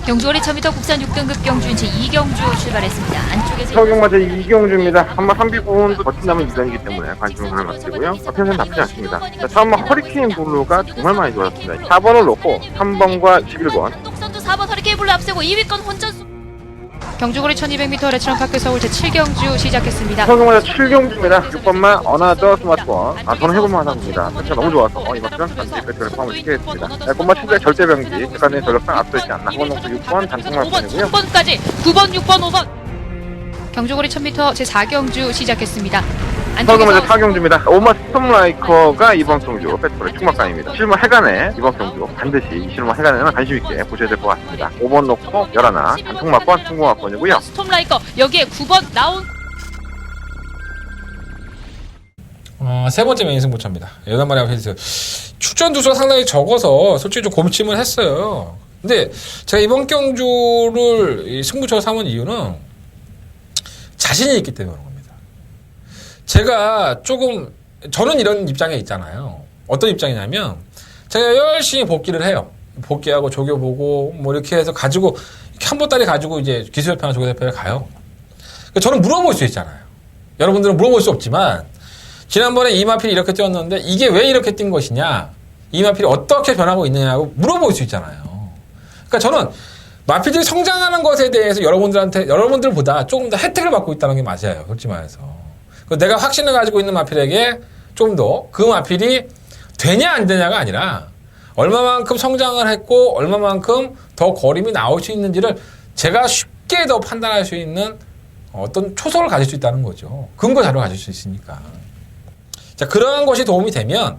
경주거리 1000m 국산 6등급 경주인 제2경주 출발했습니다. 안쪽에서
서경마저 이경주입니다. 한마 3비군도 버틴다면 2단이기 때문에 관심을 가져봤고요. 편세는 나쁘지 않습니다. 자, 3번 허리케인 블루가 정말 많이 좋았습니다. 4번을 놓고 3번과 11번.
똑선두 4번 허리케인 블루 앞세고 2위권 혼전수. 경주거리 1200m 레츠런 파크 서울 제7경주 시작했습니다.
서경마저 7경주입니다. 6번마 어나더 스마트원. 저는 해볼만 하답니다. 편세가 너무 좋아서 이번 편 단지 배트를 포함을 시키겠습니다. 곰마 친구의 절대병기 백관의 전력상 앞서있지 않나. 5번 놓고 6번 단통마권이고요.
6번까지 9번, 6번, 5번. 경주거리 1000m 제4경주 시작했습니다.
서경마저 4경주입니다. 오마 스톰라이커가 이번 경주 배트의 축막간입니다. 실무 해간에 이번 경주 반드시 이 실무 해간에는 관심 있게 보셔야 될 것 같습니다. 5번 놓고 11 단통마권, 승공마권이고요.
스톰라이커 여기에 9번 나온
세 번째 메인 승부처입니다. 8마리 앞에 출전 두수가 상당히 적어서 솔직히 좀 고민을 했어요. 근데 제가 이번 경주를 승부처로 삼은 이유는 자신이 있기 때문에 그런 겁니다. 제가 저는 이런 입장에 있잖아요. 어떤 입장이냐면 제가 열심히 복귀를 해요. 복귀하고 조교보고 뭐 이렇게 해서 가지고 이렇게 한 보따리 가지고 이제 기술협회나 조교협회에 가요. 저는 물어볼 수 있잖아요. 여러분들은 물어볼 수 없지만 지난번에 이 마필이 이렇게 뛰었는데 이게 왜 이렇게 뛴 것이냐, 이 마필이 어떻게 변하고 있느냐고 물어볼 수 있잖아요. 그러니까 저는 마필들이 성장하는 것에 대해서 여러분들보다 조금 더 혜택을 받고 있다는 게 맞아요. 솔직히 말해서. 내가 확신을 가지고 있는 마필에게 좀 더 그 마필이 되냐 안 되냐가 아니라 얼마만큼 성장을 했고 얼마만큼 더 거림이 나올 수 있는지를 제가 쉽게 더 판단할 수 있는 어떤 초석을 가질 수 있다는 거죠. 근거 자료를 가질 수 있으니까. 자, 그러한 것이 도움이 되면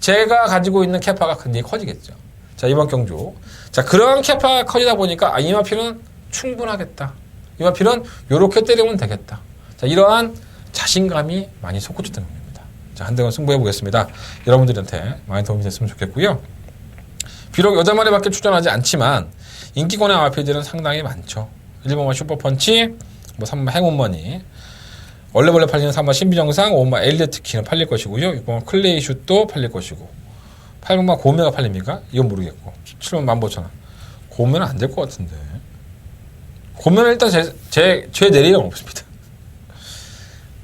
제가 가지고 있는 캐파가 굉장히 커지겠죠. 자, 이번 경주. 자, 그러한 캐파가 커지다 보니까 이 마필은 충분하겠다. 이 마필은 요렇게 때리면 되겠다. 자, 이러한 자신감이 많이 솟구쳤던 겁니다. 자, 한대건 승부해 보겠습니다. 여러분들한테 많이 도움이 됐으면 좋겠고요. 비록 8마리밖에 출전하지 않지만 인기권의 마필들은 상당히 많죠. 1번마 슈퍼펀치, 뭐 3번마 행운머니, 원래벌레 팔리는 3번마 신비정상, 5번마 엘리트키는 팔릴 것이고요. 6번마 클레이슛도 팔릴 것이고, 8번마 고메가 팔립니까? 이건 모르겠고, 7번마 15,000원. 고메는 안 될 것 같은데. 고민은 일단 제 내리가 없습니다.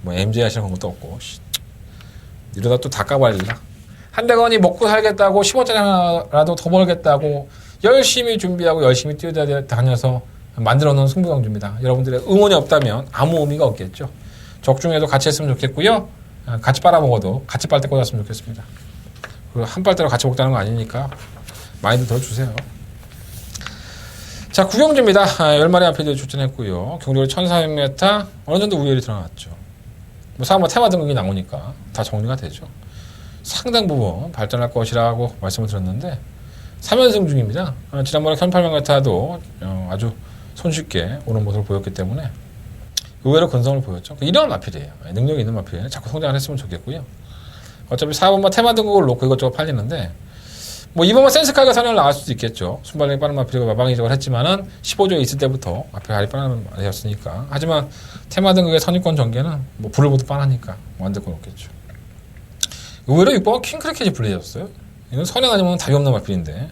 뭐 MJ 하시는 것도 없고 이러다 또 다 까발리나. 한대건이 먹고 살겠다고 10원짜리 하나라도 더 벌겠다고 열심히 준비하고 열심히 뛰어다녀서 만들어 놓은 승부경주입니다. 여러분들의 응원이 없다면 아무 의미가 없겠죠. 적중에도 같이 했으면 좋겠고요. 같이 빨아먹어도 같이 빨대 꽂았으면 좋겠습니다. 그리고 한 빨대로 같이 먹자는 거 아니니까 많이들 더 주세요. 자, 구경주입니다. 10마리 앞에 출전했고요. 경주를 1400m 어느 정도 우열이 드러났죠. 뭐 사람 테마 등급이 나오니까 다 정리가 되죠. 상당 부분 발전할 것이라고 말씀을 드렸는데 3연승 중입니다. 지난번에 1800m도 아주 손쉽게 오는 모습을 보였기 때문에 의외로 근성을 보였죠. 이런 마필이에요. 능력이 있는 마필. 자꾸 성장을 했으면 좋겠고요. 어차피 4번만 테마 등급을 놓고 이것저것 팔리는데 뭐 이번만 센스카이가 선행을 나갈 수도 있겠죠. 순발력이 빠른 마필이고 마방이적을 했지만은 15조에 있을 때부터 마필 발이 빠른 말이었으니까. 하지만 테마 등급의 선입권 전개는 뭐 불을 보듯 빠르니까 뭐 안 될 건 없겠죠. 의외로 6번은 킹크래켓이 불리해졌어요. 이건 선행 아니면 답이 없는 마필인데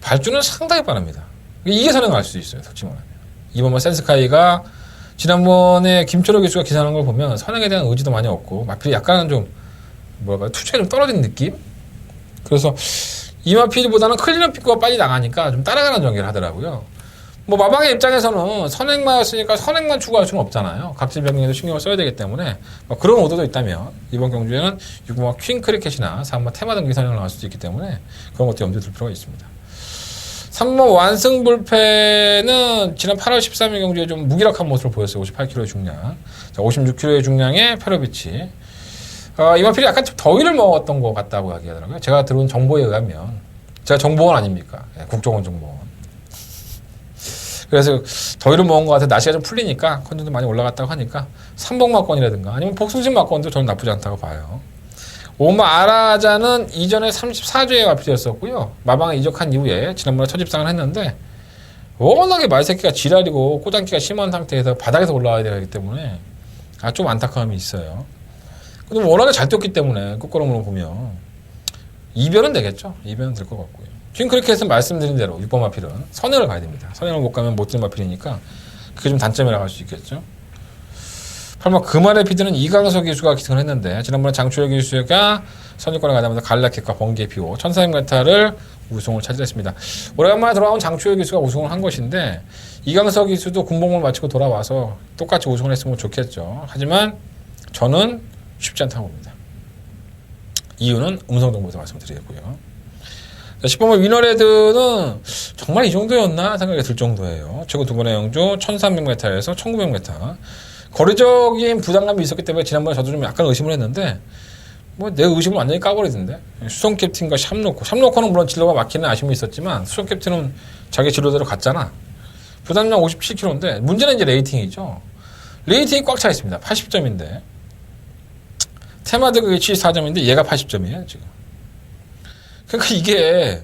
발주는 상당히 빠릅니다. 이게 선행할 수 있어요. 솔직히 말하면. 이번만 센스카이가 지난번에 김철호 교수가 기사하는 걸 보면 선행에 대한 의지도 많이 없고 마필이 약간은 좀 뭐랄까 투척이 좀 떨어진 느낌? 그래서 이 마필보다는 클린업 픽구가 빨리 나가니까 좀 따라가는 전개를 하더라고요. 뭐 마방의 입장에서는 선행마였으니까 선행만 추구할 수는 없잖아요. 각질 병력에도 신경을 써야 되기 때문에 뭐 그런 오더도 있다면 이번 경주에는 6번 퀸 크리켓이나 3번 테마 등기 선행을 나갈 수도 있기 때문에 그런 것도 염두에 둘 필요가 있습니다. 3번 완승불패는 지난 8월 13일 경주에 좀 무기력한 모습을 보였어요. 58kg의 중량. 자, 56kg의 중량의 페로비치. 이 마필이 약간 좀 더위를 먹었던 것 같다고 이야기하더라고요. 제가 들은 정보에 의하면 제가 정보원 아닙니까? 네, 국정원 정보원. 그래서 더위를 먹은 것 같아 날씨가 좀 풀리니까 컨디션도 많이 올라갔다고 하니까 삼복마권이라든가 아니면 복숭신 마권도 저는 나쁘지 않다고 봐요. 오마 아라자는 이전에 34조의 마필이었었고요. 마방에 이적한 이후에 지난번에 첫 입상을 했는데 워낙에 말새끼가 지랄이고 꼬장기가 심한 상태에서 바닥에서 올라와야 되기 때문에 좀 안타까움이 있어요. 근데 워낙에 잘 뛰었기 때문에 끝걸음으로 보면 이변은 되겠죠. 이변은 될 것 같고요. 퀸크리켓은 말씀드린 대로 6번 마필은 선행을 가야 됩니다. 선행을 못 가면 못 뛰는 마필이니까 그게 좀 단점이라고 할 수 있겠죠. 8번 금알의 피드는 이강석 기수가 기승을 했는데 지난번에 장초열 기수가 선두권에 가자마자 갈라킥과 번개 피오 1400m를 우승을 차지했습니다. 오래간만에 돌아온 장초열 기수가 우승을 한 것인데 이강석 기수도 군복무를 마치고 돌아와서 똑같이 우승을 했으면 좋겠죠. 하지만 저는 쉽지 않다고 봅니다. 이유는 음성정보에서 말씀드리겠고요. 10번의 위너레드는 정말 이 정도였나 생각이 들 정도예요. 최고 두 번의 영주 1300m에서 1900m. 거리적인 부담감이 있었기 때문에 지난번에 저도 좀 약간 의심을 했는데 뭐 내 의심을 완전히 까버리던데. 수성 캡틴과 샴로커는 물론 진로가 막히는 아쉬움이 있었지만 수성 캡틴은 자기 진로대로 갔잖아. 부담량 57kg인데 문제는 이제 레이팅이죠. 레이팅이 꽉 차 있습니다. 80점인데 테마드 그게 74점인데 얘가 80점이에요 지금. 그러니까 이게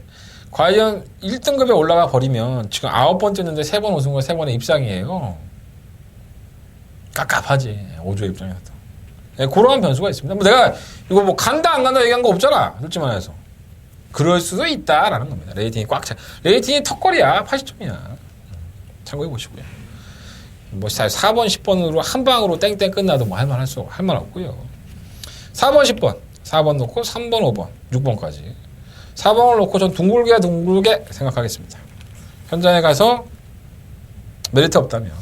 과연 1등급에 올라가 버리면 지금 9번째였는데 3번 우승과 3번의 입상이에요. 깝깝하지. 5조의 입장에서. 네, 그러한 변수가 있습니다. 뭐 내가 이거 뭐 간다 안 간다 얘기한 거 없잖아. 솔직히 말해서. 그럴 수도 있다라는 겁니다. 레이팅이 꽉 차. 레이팅이 턱걸이야. 80점이야. 참고해 보시고요. 뭐 4번, 10번으로 한 방으로 땡땡 끝나도 뭐 할 말 없고요. 4번, 10번. 4번 놓고 3번, 5번, 6번까지. 4번을 놓고 전 둥글게 생각하겠습니다. 현장에 가서 메리트 없다면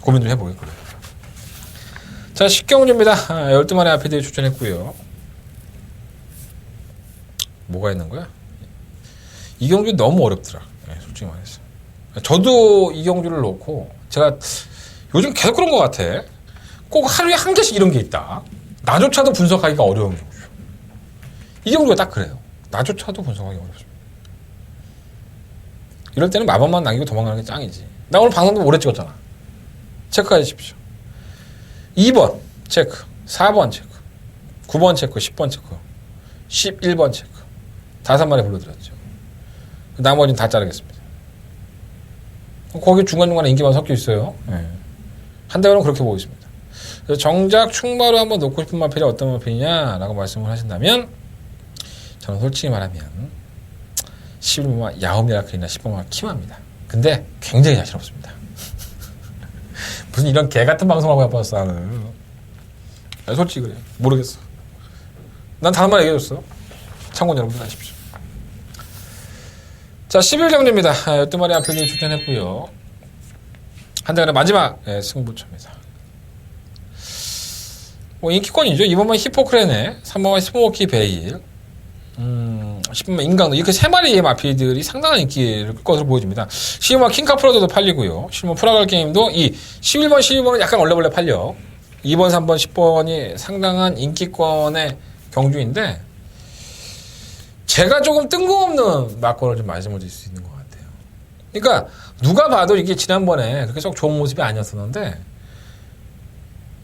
고민 좀 해보겠고요. 자, 10경주입니다. 12마리 앞에들이 출전했고요. 뭐가 있는 거야? 이 경주 너무 어렵더라. 네, 솔직히 말해서. 저도 이 경주를 놓고 제가 요즘 계속 그런 것 같아. 꼭 하루에 한 개씩 이런 게 있다. 나조차도 분석하기가 어려운 경주. 이 경주가 딱 그래요. 나조차도 분석하기 어렵습니다. 이럴 때는 마법만 남기고 도망가는 게 짱이지. 나 오늘 방송도 오래 찍었잖아. 체크해 주십시오. 2번 체크, 4번 체크, 9번 체크, 10번 체크, 11번 체크. 5마리 불러드렸죠. 나머지는 다 자르겠습니다. 거기 중간중간에 인기만 섞여 있어요. 네. 한 대원은 그렇게 보고 있습니다. 그래서 정작 충마로 한번 놓고 싶은 마필이 어떤 마필이냐라고 말씀을 하신다면 저는 솔직히 말하면 11번만 야옴야라클이나 10번만 키마입니다. 근데 굉장히 자신 없습니다. 무슨 이런 개 같은 방송하고 해봤어 나는. 솔직히 그래. 모르겠어. 난 다른 말 얘기해줬어. 참고는 여러분들 아십시오. 자, 11경주입니다. 12마리 앞필들이 출전했고요. 한대간의 마지막 승부처입니다. 뭐 인기권이죠. 2번만 히포크레네, 3번만 스모키 베일, 10번만 인강도 이렇게 세 마리의 마필들이 상당한 인기를 끌 것으로 보여집니다. 12번만 킹카프로드도 팔리고요. 10번 프라갈 게임도 이 11번, 12번은 약간 얼레벌레 팔려. 2번, 3번, 10번이 상당한 인기권의 경주인데 제가 조금 뜬금없는 막권을 좀 말씀을 드릴 수 있는 것 같아요. 그러니까 누가 봐도 이게 지난번에 그렇게 썩 좋은 모습이 아니었었는데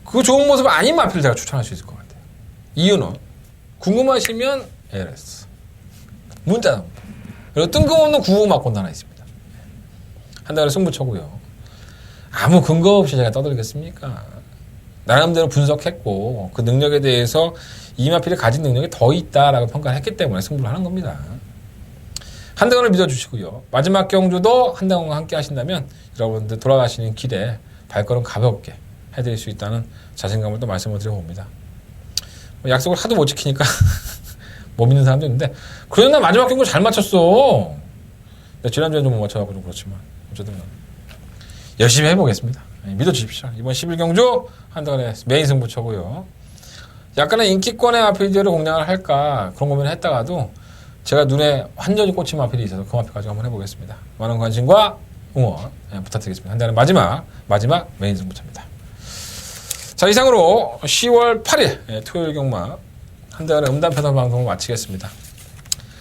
그 좋은 모습이 아닌 마필을 제가 추천할 수 있을 것 같아요. 이유는 궁금하시면 LS 문자 나옵니다. 그리고 뜬금없는 구호 막권도 하나 있습니다. 한 달에 승부처고요. 아무 근거 없이 제가 떠들겠습니까? 나름대로 분석했고 그 능력에 대해서 이 마필이 가진 능력이 더 있다라고 평가를 했기 때문에 승부를 하는 겁니다. 한대건을 믿어주시고요. 마지막 경주도 한대건과 함께 하신다면 여러분들 돌아가시는 길에 발걸음 가볍게 해드릴 수 있다는 자신감을 또 말씀을 드려봅니다. 약속을 하도 못 지키니까 못 믿는 사람도 있는데 그래도 나 마지막 경주 잘 맞췄어. 지난주에는 좀 못 맞춰갖고 좀 그렇지만 어쨌든 열심히 해보겠습니다. 믿어주십시오. 이번 11경주 한대건의 메인 승부처고요. 약간의 인기권의 마필들을 공략을 할까 그런 고민을 했다가도 제가 눈에 완전히 꽂힌 마필이 있어서 그 마필까지 한번 해보겠습니다. 많은 관심과 응원 부탁드리겠습니다. 한달의 마지막 메인 승부처입니다. 자, 이상으로 10월 8일 토요일 경마 한달의 음담패널 방송을 마치겠습니다.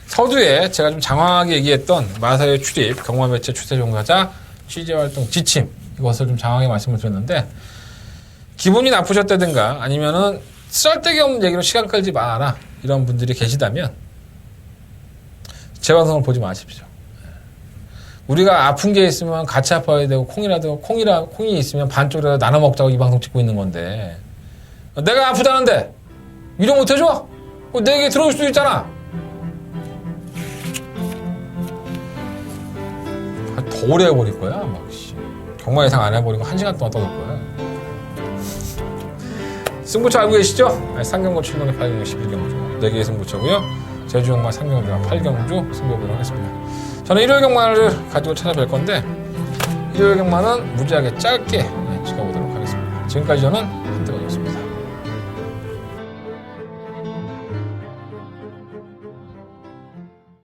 서두에 제가 좀 장황하게 얘기했던 마사의 출입, 경마 매체 추세 종사자, 취재활동 지침 이것을 좀 장황하게 말씀을 드렸는데 기분이 나쁘셨다든가 아니면은 쓸데기 없는 얘기로 시간 끌지 마라 이런 분들이 계시다면 제 방송을 보지 마십시오. 우리가 아픈 게 있으면 같이 아파야 되고 콩이 있으면 반쪽이라도 나눠 먹자고 이 방송 찍고 있는 건데 내가 아프다는데 위로 못 해줘? 내 얘기 들어올 수도 있잖아. 더 오래 해버릴 거야. 막 경마 예상 안 해버리고 1시간 동안 떠들 거야. 승부처 알고 계시죠? 상경고 7경주, 8경주, 11경주 4개의 승부처고요. 제주경마 3경주와 8경주 승부보도록 하겠습니다. 저는 일요일 경마를 가지고 찾아뵐 건데 일요일 경마는 무지하게 짧게 찍어보도록 하겠습니다. 지금까지 저는